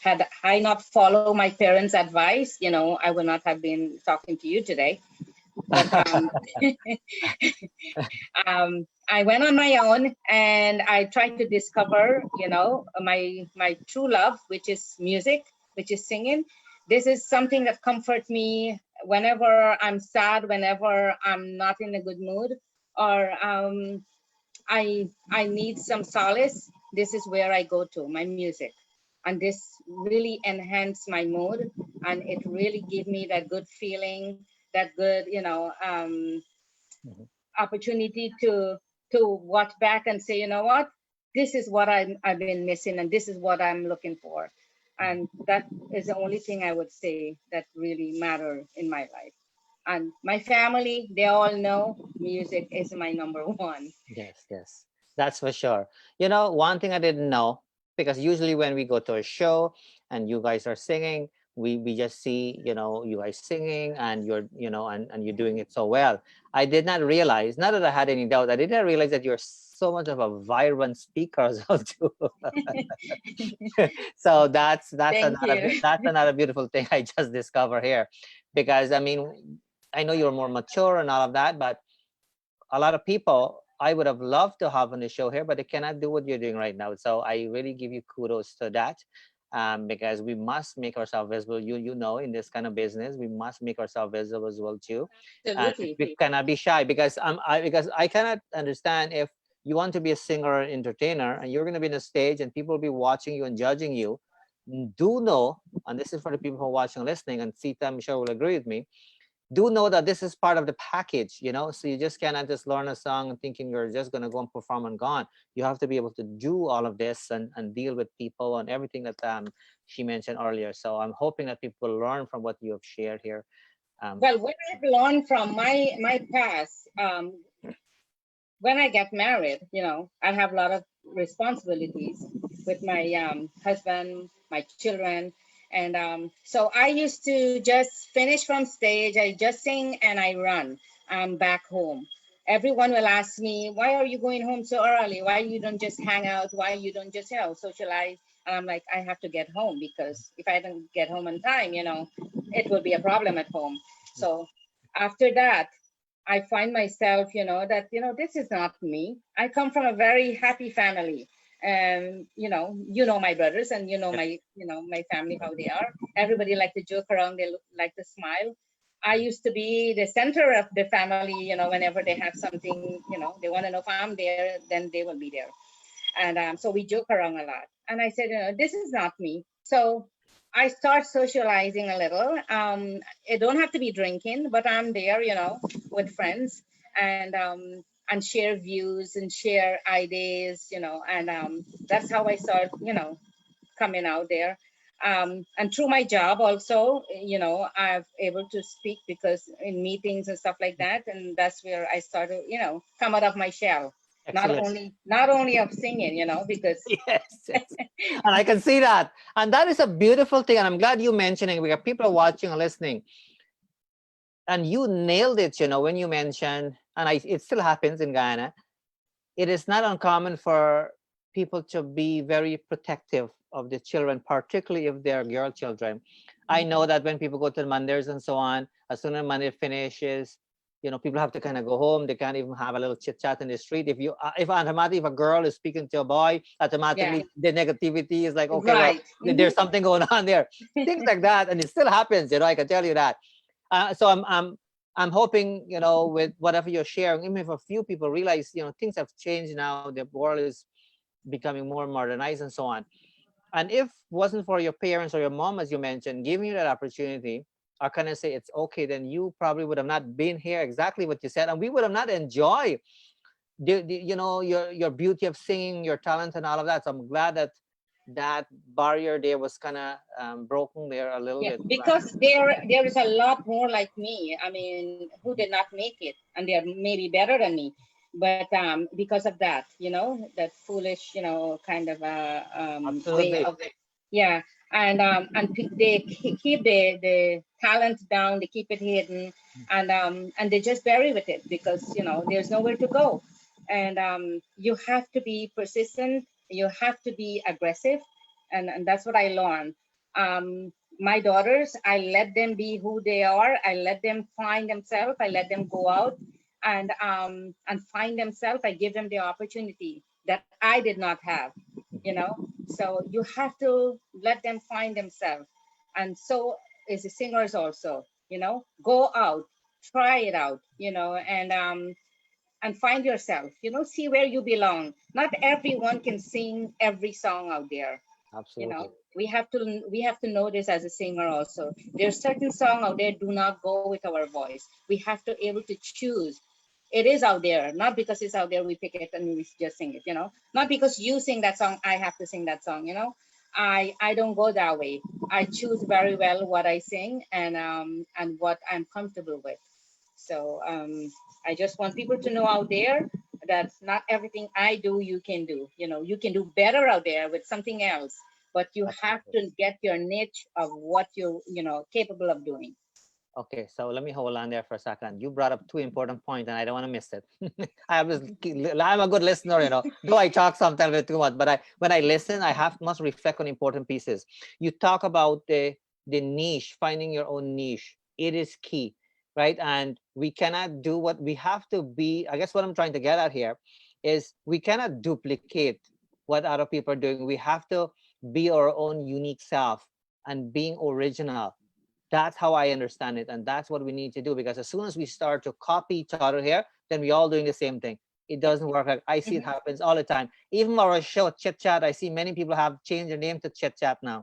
had I not follow my parents' advice, I would not have been talking to you today. But I went on my own, and I tried to discover, my true love, which is music, which is singing. This is something that comforts me whenever I'm sad, whenever I'm not in a good mood, or I need some solace. This is where I go to, my music. And this really enhanced my mood, and it really gave me that good feeling, that good, opportunity to watch back and say, you know what, this is what I've been missing, and this is what I'm looking for. And that is the only thing I would say that really matter in my life. And my family, they all know music is my number one. Yes, that's for sure. One thing I didn't know, because usually when we go to a show and you guys are singing, we just see, you know, you guys singing, and you're, you know, and you're doing it so well. I did not realize, not that I had any doubt, I did not realize that you're so much of a vibrant speaker as well too. So that's Thank another you. that's another beautiful thing I just discovered here, because I mean, I know you're more mature and all of that, but a lot of people I would have loved to have on the show here, but they cannot do what you're doing right now. So I really give you kudos to that, because we must make ourselves visible. You know, in this kind of business, we must make ourselves visible as well too, and Absolutely. we cannot be shy, because because I cannot understand if you want to be a singer or entertainer and you're going to be on the stage and people will be watching you and judging you. Do know, and this is for the people who are watching and listening, and Sita, I'm sure will agree with me, do know that this is part of the package, you know, so you just cannot just learn a song and thinking you're just going to go and perform and gone. You have to be able to do all of this and deal with people and everything that she mentioned earlier. So I'm hoping that people learn from what you have shared here. Well, what I've learned from my past, when I get married, you know, I have a lot of responsibilities with my husband, my children. And so I used to just finish from stage, I just sing and I run back home. Everyone will ask me, why are you going home so early? Why you don't just hang out? Why you don't just, you know, socialize? And I'm like, I have to get home, because if I don't get home on time, you know, it will be a problem at home. So after that, I find myself, you know, that, you know, this is not me. I come from a very happy family. And, you know, my brothers and, you know, my family, how they are. Everybody like to joke around. They like to smile. I used to be the center of the family, you know, whenever they have something, you know, they want to know if I'm there, then they will be there. And so we joke around a lot. And I said, you know, this is not me. So I start socializing a little. It don't have to be drinking, but I'm there, you know, with friends, and share views and share ideas, you know, and that's how I start, you know, coming out there. And through my job also, you know, I've able to speak because in meetings and stuff like that, and that's where I started, you know, come out of my shell. Excellent. Not only of singing, you know, because Yes, yes. And I can see that. And that is a beautiful thing. And I'm glad you mentioning, because people are watching and listening. And you nailed it, you know, when you mentioned, and it still happens in Guyana, it is not uncommon for people to be very protective of the children, particularly if they're girl children. I know that when people go to the manders and so on, as soon as Monday finishes, you know, people have to kind of go home. They can't even have a little chit chat in the street. If automatically, if a girl is speaking to a boy, automatically the negativity is like, okay, well, right. there's something going on there. Things like that, and it still happens. You know, I can tell you that. So I'm hoping, you know, with whatever you're sharing, even if a few people realize, you know, things have changed now, the world is becoming more modernized and so on. And if wasn't for your parents or your mom, as you mentioned, giving you that opportunity, or can I say it's okay, then you probably would have not been here, exactly what you said, and we would have not enjoyed you know, your beauty of singing, your talent and all of that. So I'm glad that that barrier there was kind of broken there a little Yeah, bit. because there is a lot more like me. I mean, who did not make it, and they're maybe better than me. But because of that, you know, that foolish, you know, kind of way Absolutely. of, yeah, and they keep the talent down, they keep it hidden, and they just bury with it because, you know, there's nowhere to go, and you have to be persistent, you have to be aggressive, and that's what I learned. My daughters, I let them be who they are. I let them find themselves. I let them go out and find themselves. I give them the opportunity that I did not have, you know. So you have to let them find themselves, and so is the singers also. You know, go out, try it out, you know, and find yourself. You know, see where you belong. Not everyone can sing every song out there, you Absolutely. know. We have to know this as a singer also. There's certain song out there do not go with our voice. We have to able to choose. It is out there, not because it's out there we pick it and we just sing it, you know. Not because you sing that song I have to sing that song, you know. I don't go that way. I choose very well what I sing and what I'm comfortable with. So I just want people to know out there that not everything I do you can do. You know, you can do better out there with something else, but you have Absolutely. to get your niche of what you're capable of doing. Okay, so let me hold on there for a second. You brought up two important points, and I don't want to miss it. I'm a good listener, Though I talk sometimes a bit too much, but when I listen, I must reflect on important pieces. You talk about the niche, finding your own niche. It is key, right? And we cannot do what we have to be. I guess what I'm trying to get at here is we cannot duplicate what other people are doing. We have to be our own unique self and being original. That's how I understand it, and that's what we need to do, because as soon as we start to copy each other here, then we all doing the same thing. It Yeah. doesn't work. Like I see it Mhm. happens all the time. Even our show Chit Chat, I see many people have changed their name to Chit Chat now.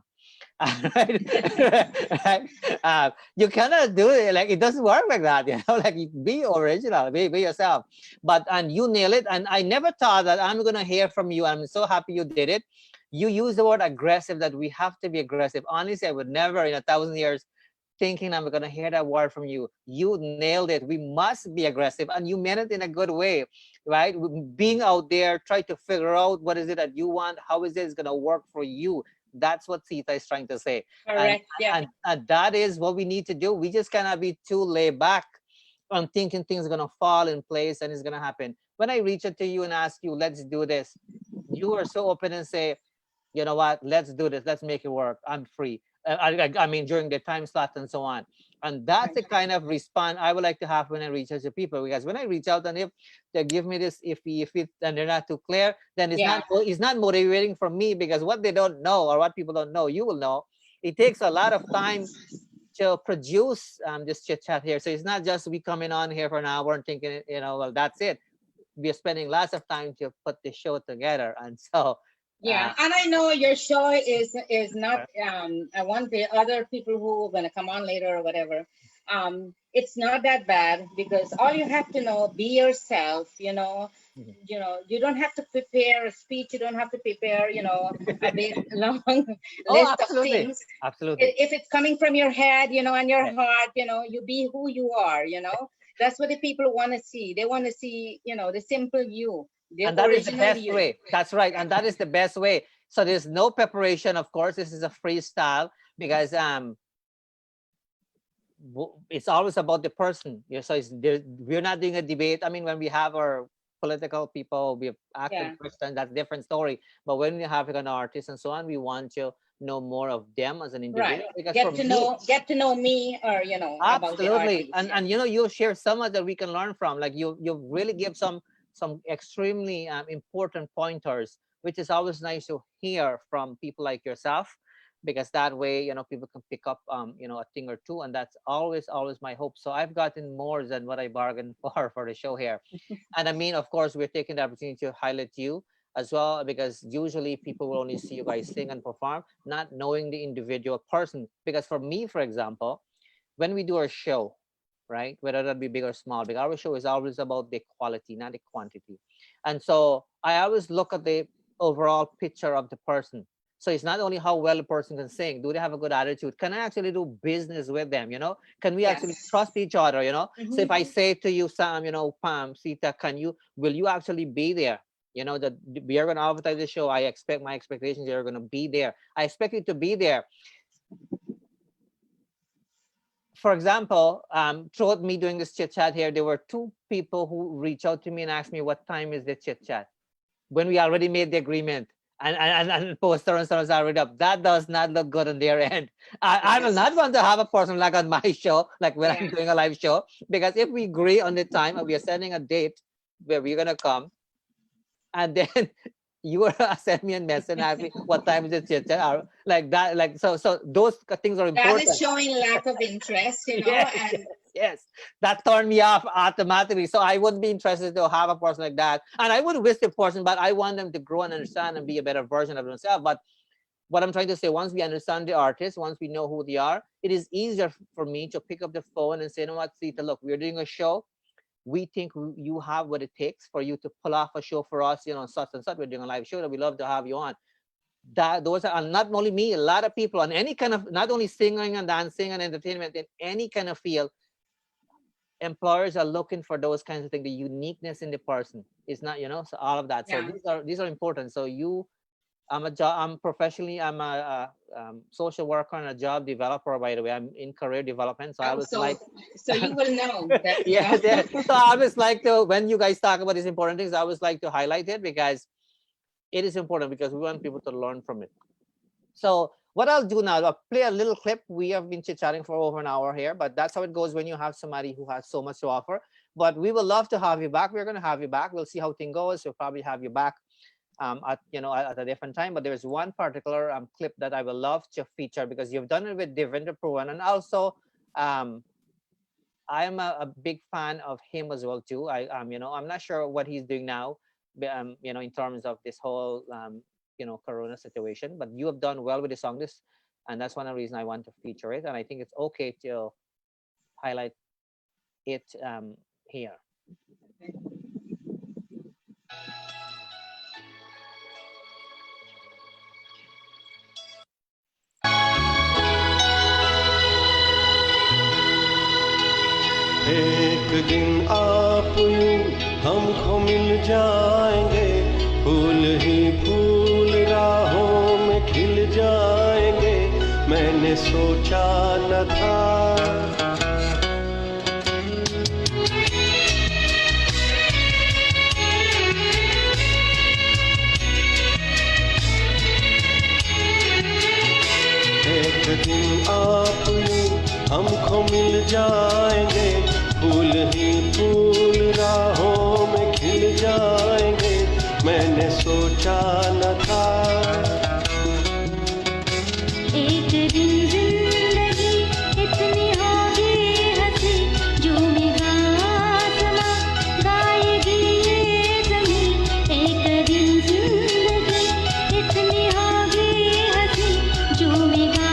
Right? Right? You cannot do it, like it doesn't work like that. Like be original, be yourself. And you nail it. And I never thought that I'm gonna hear from you. I'm so happy you did it. You use the word aggressive, that we have to be aggressive. Honestly, I would never in 1,000 years thinking I'm gonna hear that word from you. You nailed it. We must be aggressive, and you meant it in a good way, right? Being out there, try to figure out what is it that you want, how is it gonna work for you. That's what Seeta is trying to say, and Correct. Yeah. and that is what we need to do. We just cannot be too laid back on thinking things are gonna fall in place and it's gonna happen. When I reach out to you and ask you, let's do this, you are so open and say, you know what, let's do this, let's make it work, I'm free. I mean, during the time slot and so on. And that's Right. the kind of response I would like to have when I reach out to people, because when I reach out, and if they give me this if it and they're not too clear, then Yeah. it's not motivating for me, because what they don't know, or what people don't know, you will know. It takes a lot of time to produce this chit chat here. So it's not just we coming on here for an hour and thinking, well, that's it. We're spending lots of time to put the show together. And so uh, Yeah, and I know your show is not. I want the other people who are gonna come on later or whatever. It's not that bad, because all you have to know, be yourself. mhm. You don't have to prepare a speech. You don't have to prepare, a big long Oh, list of absolutely, things. absolutely. If it's coming from your head, and your Yeah. heart, you be who you are. That's what the people want to see. They want to see, the simple you, the And that is the original best you. way. That's right. And that is the best way. So there's no preparation. Of course, this is a freestyle, because it's always about the person. So we're not doing a debate. I mean, when we have our political people, we have active Yeah. Christian, that's a different story. But when we have an artist and so on, we want to know more of them as an Right. individual, because for Get to me, know me, or about the absolutely. artist. And Yeah. you share so much that we can learn from. Like you really give some extremely important pointers, which is always nice to hear from people like yourself, because that way people can pick up a thing or two, and that's always my hope. So I've gotten more than what I bargained for the show here. And I mean, of course, we're taking the opportunity to highlight you as well, because usually people will only see you guys sing and perform, not knowing the individual person. Because for me, for example, when we do our show, right, whether that be big or small, because our show is always about the quality, not the quantity. And so I always look at the overall picture of the person. So it's not only how well a person can sing, do they have a good attitude? Can I actually do business with them? Can we actually Yes. trust each other? So if Hmm. I say to you, Sam, Pam, Sita, will you actually be there? That we are going to advertise the show. I expect my expectations, you're going to be there. I expect you to be there. For example, throughout me doing this chit chat here, there were two people who reached out to me and asked me what time is the chit chat when we already made the agreement, and poster and stuff is already up. That does not look good on their end. I will Yes. not want to have a person like on my show, like when I'm Yeah. doing a live show, because if we agree on the time and we are sending a date where we're gonna come, and then you were send me a message and ask me what time is the chit chat, like that, like so those things are That is important. showing lack of interest, Yes, yes, and yes. That turned me off automatically. So I wouldn't be interested to have a person like that. And I would wish the person, but I want them to grow and understand and be a better version of themselves. But what I'm trying to say, once we understand the artist, once we know who they are, it is easier for me to pick up the phone and say, you know what, Sita, look, we're doing a show. We think you have what it takes for you to pull off a show for us, such and such. We're doing a live show that we love to have you on. That those are not only me, a lot of people on any kind of, not only singing and dancing and entertainment, in any kind of field, employers are looking for those kinds of things. The uniqueness in the person is not, so all of that. So yeah. these are important. So you I'm professionally, I'm a social worker and a job developer, by the way. I'm in career development. So I Oh, was like, so you will know that, you yes, know. yes. So I was like to, when you guys talk about these important things, I was like to highlight it because it is important, because we want people to learn from it. So what I'll do now, I'll play a little clip. We have been chit-chatting for over an hour here, but that's how it goes when you have somebody who has so much to offer. But we will love to have you back. We're going to have you back. We'll see how things goes. We'll probably have you back at, at a different time. But there's one particular clip that I will love to feature, because you've done it with Devendra Pruan, and also I am a big fan of him as well too. I'm not sure what he's doing now, in terms of this whole Corona situation. But you have done well with the song, this, and that's one of the reasons I want to feature it. And I think it's okay to highlight it here. एक दिन आप यूं हमको मिल जाएंगे, फूल ही फूल राहों में खिल जाएंगे, मैंने सोचा न था। एक दिन आप यूं हमको मिल जाएंगे, फूल ही फूल राहों में खिल जाएंगे, मैंने सोचा न था। एक दिन जिंदगी इतनी होगी हंसी, झूमेगा आसमां, गाएगी ये ज़मीं। एक दिन जिंदगी इतनी होगी हंसी, झूमेगा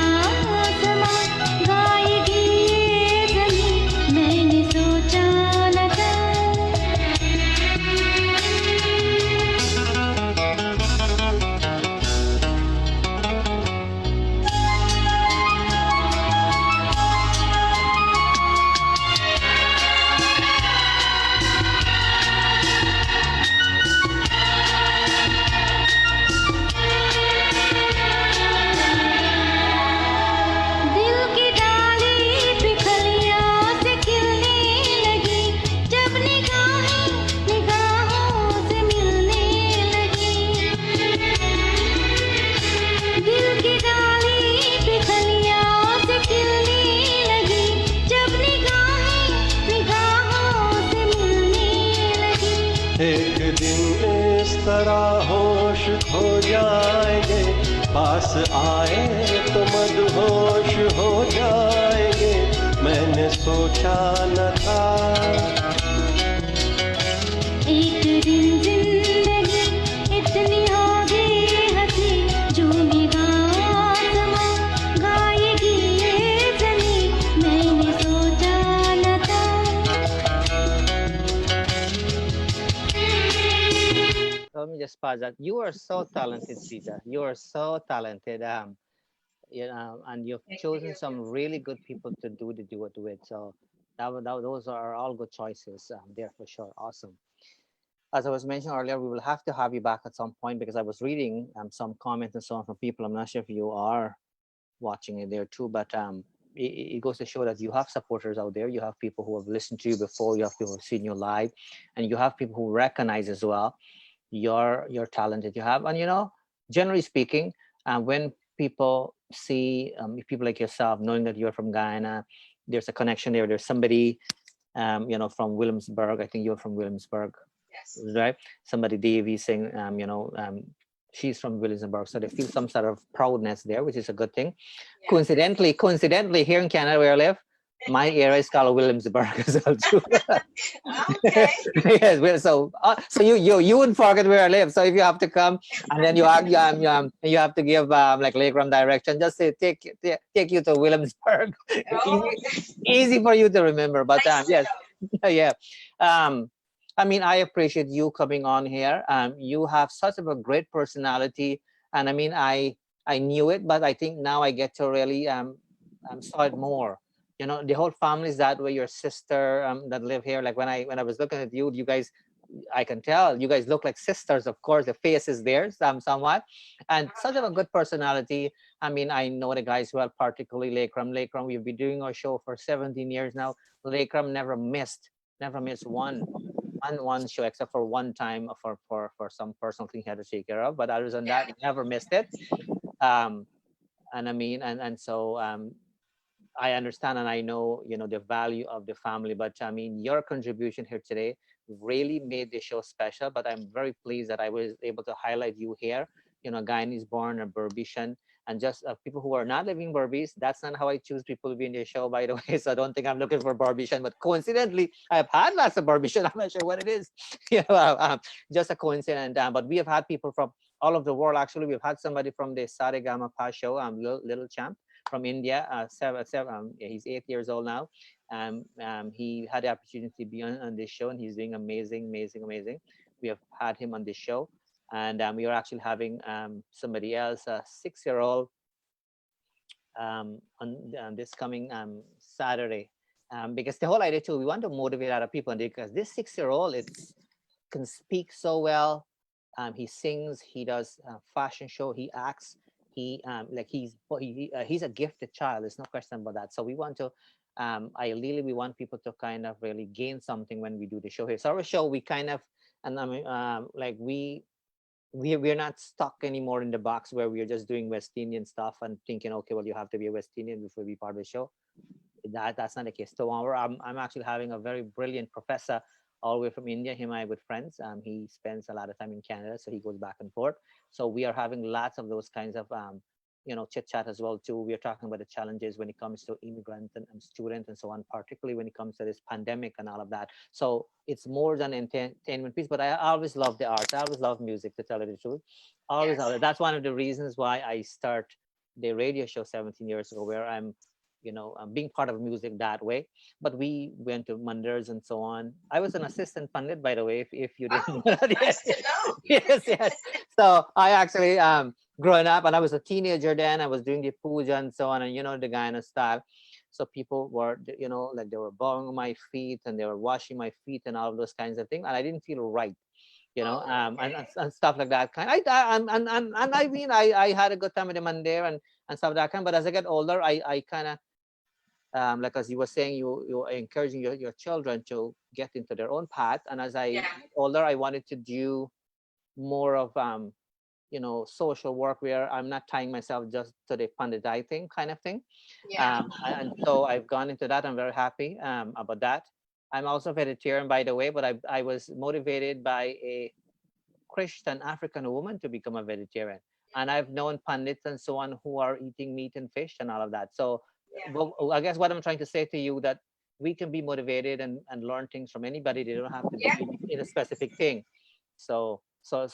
आसमां, गाएगी ये ज़मीं, मैंने सोचा न था। दिल की डाली पे कलियां से खिलने लगी, जब निगाहें निगाहों से मिलने लगी। दिल की डाली पे कलियां से खिलने लगी, जब निगाहें निगाहों से मिलने लगी। एक दिन इस तरह होश खो जाएंगे, पास आए तो मदहोश हो जाएंगे, मैंने सोचा न था। एक दिन जिंदगी इतनी होगी हंसी, झूमेगा आसमां, गाएगी ये ज़मीं, मैंने सोचा न था। Let me just pause that. You are so talented, Seeta. You are so talented. And you've Thank chosen you. some really good people to do the duet with. So those are all good choices there for sure. Awesome. As I was mentioning earlier, we will have to have you back at some point, because I was reading some comments and so on from people. I'm not sure if you are watching it there too, but it goes to show that you have supporters out there. You have people who have listened to you before. You have people who have seen you live, and you have people who recognize as well your talent that you have. And generally speaking, when people see people like yourself, knowing that you're from Guyana, there's a connection there. There's somebody from Williamsburg. I think you're from Williamsburg, Yes. right? Somebody Davy saying she's from Williamsburg, so they feel some sort of proudness there, which is a good thing. Yeah. Coincidentally, here in Canada where I live, my area is called Williamsburg as well too. Okay. Yes, so you wouldn't forget where I live. So if you have to come and then you have to give like Lakeram direction, just say take you to Williamsburg. Oh, Easy for you to remember. But nice to yes, know. yeah. I mean, I appreciate you coming on here. You have such a great personality, and I mean, I knew it, but I think now I get to really saw it more. The whole family is that way. Your sister that live here, like when I was looking at you guys I can tell you guys look like sisters. Of course, the face is there, somewhat, and such of a good personality. I mean, I know the guys well, particularly Lekram. Lekram, we've been doing our show for 17 years now. Lekram never missed one show except for one time for some personal thing he had to take care of. But other than that, he never missed it. And I mean, and so I understand and I know, the value of the family, but I mean, your contribution here today really made the show special. But I'm very pleased that I was able to highlight you here. Guyanese born, a Burbisian, and just people who are not living Burbies. That's not how I choose people to be in the show, by the way. So I don't think I'm looking for Burbisian, but coincidentally, I've had lots of Burbisian. I'm not sure what it is. Just a coincidence. But we have had people from all over the world. Actually, we've had somebody from the Saregama Pa show, Little Champ from India. He's 8 years old now. He had the opportunity to be on this show, and he's doing amazing. We have had him on this show, and we are actually having somebody else, a 6-year-old, on this coming Saturday. Because the whole idea too, we want to motivate other people, because this 6-year-old can speak so well. He sings, he does fashion show, he acts. He's a gifted child. There's no question about that. So we want to, we want people to kind of really gain something when we do the show here. So our show, we kind of, and I mean, we're not stuck anymore in the box where we're just doing West Indian stuff and thinking, okay, well, you have to be a West Indian before you be part of the show. That's not the case. Tomorrow, I'm actually having a very brilliant professor all the way from India. Him and I are good friends. He spends a lot of time in Canada, so he goes back and forth. So we are having lots of those kinds of, chit chat as well too. We are talking about the challenges when it comes to immigrants and students and so on, particularly when it comes to this pandemic and all of that. So it's more than entertainment piece, but I always love the arts. I always love music, to tell you the truth. Always. That's one of the reasons why I start the radio show 17 years ago, where I'm being part of music that way. But we went to mandars and so on. I was an assistant pandit, by the way, if you didn't know that. Yes. So I actually growing up, and I was a teenager then, I was doing the puja and so on, and the Guyana style. So people were, like they were bowing my feet and they were washing my feet and all of those kinds of things, and I didn't feel right. And stuff like that. I mean, I had a good time with the mandir and stuff like that kind. But as I get older, I kind of, like as you were saying, you're encouraging your children to get into their own path. And as I get older, I wanted to do more of social work, where I'm not tying myself just to the pandit thing kind of thing. And so I've gone into that. I'm very happy about that. I'm also vegetarian, by the way, but I was motivated by a Christian African woman to become a vegetarian. And I've known pandits and so on who are eating meat and fish and all of that. So I guess what I'm trying to say to you, that we can be motivated and learn things from anybody. They don't have to be in a specific thing. So I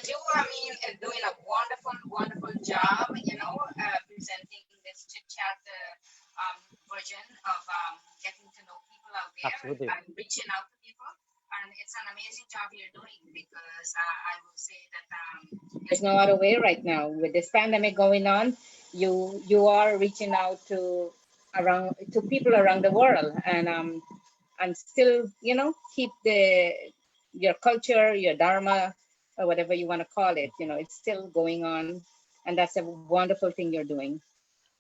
do. I mean, doing a wonderful job. Presenting this chit chat version of getting to know people out there. Absolutely. And reaching out to people. And it's an amazing job you're doing, because I will say that there's no other way right now with this pandemic going on. You are reaching out to people around the world, and still keep your culture, your dharma, or whatever you want to call it. It's still going on, and that's a wonderful thing you're doing.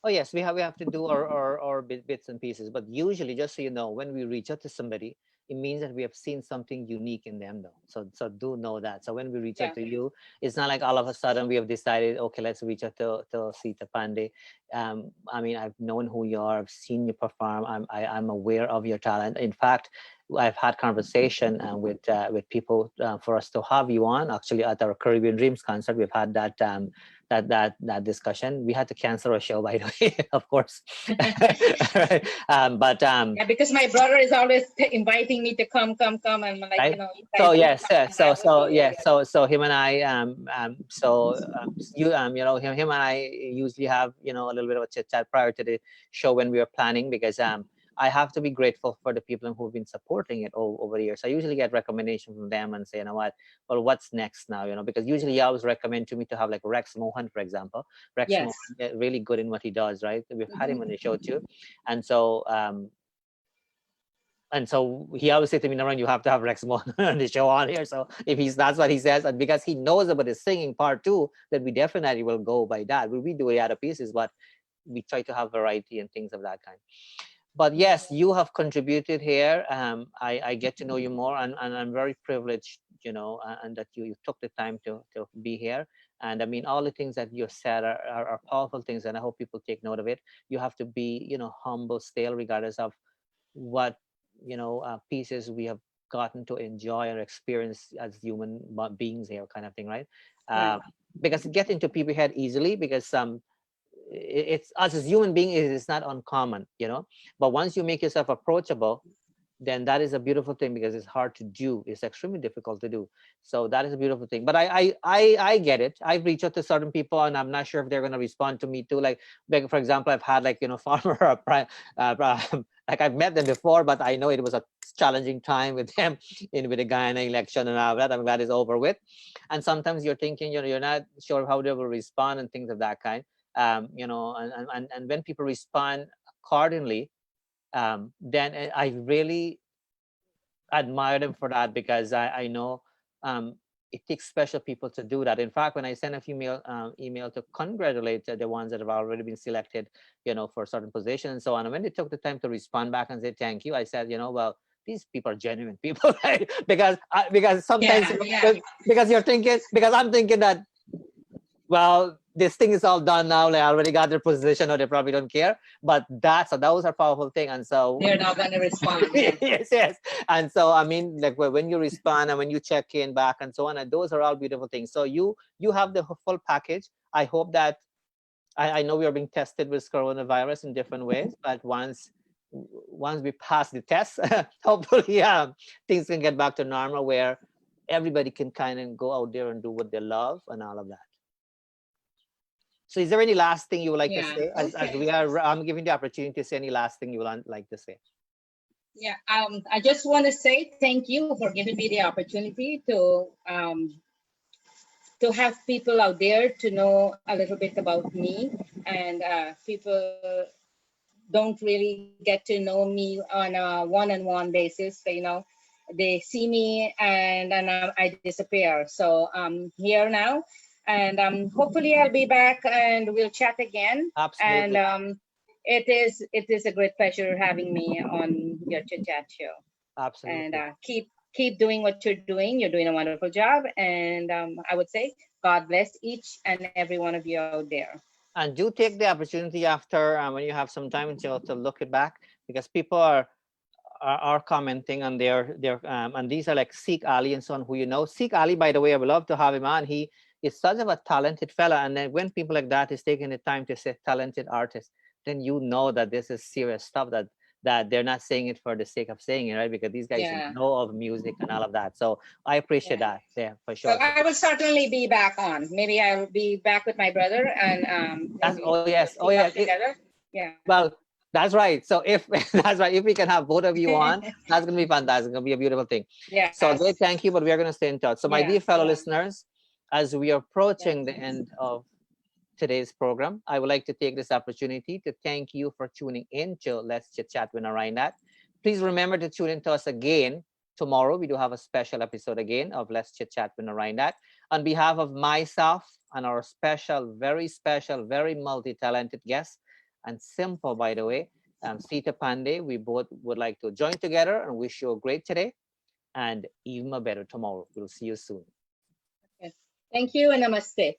Oh yes, we have to do our bits and pieces. But usually, just so you know, when we reach out to somebody, it means that we have seen something unique in them, though. So do know that. So when we reach out to you, it's not like all of a sudden we have decided, okay, let's reach out to Seeta Panday. I mean, I've known who you are. I've seen you perform. I'm aware of your talent. In fact, I've had conversation with people for us to have you on. Actually, at our Caribbean Dreams concert, we've had that discussion. We had to cancel our show, by the way, of course. Because my brother is always inviting me to come, and I'm like, right? So him and I, him and I usually have a little bit of a chit chat prior to the show when we were planning, because I have to be grateful for the people who've been supporting it over the years. I usually get recommendations from them and say, what's next now? Because usually you always recommend to me to have like Rex Mohan, for example. Rex Mohan, really good in what he does, right? We've had him on the show too. And so And so he always said to me, Narine, you have to have Rex Mon on the show on here. So if that's what he says, and because he knows about the singing part too, then we definitely will go by that. We do the other pieces, but we try to have variety and things of that kind. But yes, you have contributed here. I get to know you more, and I'm very privileged, and that you took the time to be here. And I mean, all the things that you said are powerful things, and I hope people take note of it. You have to be, humble still, regardless of what pieces we have gotten to enjoy or experience as human beings here, kind of thing, right? Right. Because it gets into people's head easily, because it's us as human beings, it's not uncommon, but once you make yourself approachable, then that is a beautiful thing, because it's hard to do. It's extremely difficult to do. So that is a beautiful thing. But I get it. I've reached out to certain people, and I'm not sure if they're going to respond to me too. Like for example, I've had farmer like I've met them before, but I know it was a challenging time with them with the Guyana election and all that. I'm glad it's over with. And sometimes you're thinking, you're not sure how they will respond and things of that kind. And when people respond accordingly, then I really admire them for that, because I know it takes special people to do that. In fact, when I send a few email to congratulate the ones that have already been selected, for certain positions and so on, and when they took the time to respond back and say thank you, I said, well, these people are genuine people, right? Because sometimes because you're thinking, because I'm thinking that, well, this thing is all done now. They already got their position, or they probably don't care. But those are powerful thing, and so they're not going to respond. yes. And so I mean, like when you respond and when you check in back and so on, and those are all beautiful things. So you have the full package. I hope that I know we are being tested with coronavirus in different ways, but once we pass the test, hopefully things can get back to normal, where everybody can kind of go out there and do what they love and all of that. So is there any last thing you would like to say? As I'm giving the opportunity to say any last thing you would like to say. Yeah, I just want to say thank you for giving me the opportunity to have people out there to know a little bit about me. And people don't really get to know me on a one-on-one basis. They see me and I disappear. So I'm here now. And hopefully I'll be back and we'll chat again. Absolutely. And it is a great pleasure having me on your Chit Chat show. Absolutely. And keep doing what you're doing. You're doing a wonderful job. And I would say God bless each and every one of you out there. And do take the opportunity after when you have some time to look it back, because people are commenting on their and these are like Sikh Ali and so on, who Sikh Ali, by the way, I would love to have him on. He is such of a talented fella, and then when people like that is taking the time to say talented artist, then that this is serious stuff, that they're not saying it for the sake of saying it, right? Because these guys know of music and all of that. So I appreciate that. Yeah, for sure. So I will certainly be back on. Maybe I will be back with my brother and yes. Together. Yeah. Well, that's right. So if we can have both of you on, that's gonna be fantastic. It's gonna be a beautiful thing. Yeah. So great, thank you. But we are gonna stay in touch. So my dear fellow listeners, as we are approaching the end of today's program, I would like to take this opportunity to thank you for tuning in to Let's Chit Chat with Narine Dat. Please remember to tune in to us again tomorrow. We do have a special episode again of Let's Chit Chat with Narine Dat. On behalf of myself and our very multi-talented guest, and simple, by the way, Seeta Panday, we both would like to join together and wish you a great today and even a better tomorrow. We'll see you soon. Thank you and namaste.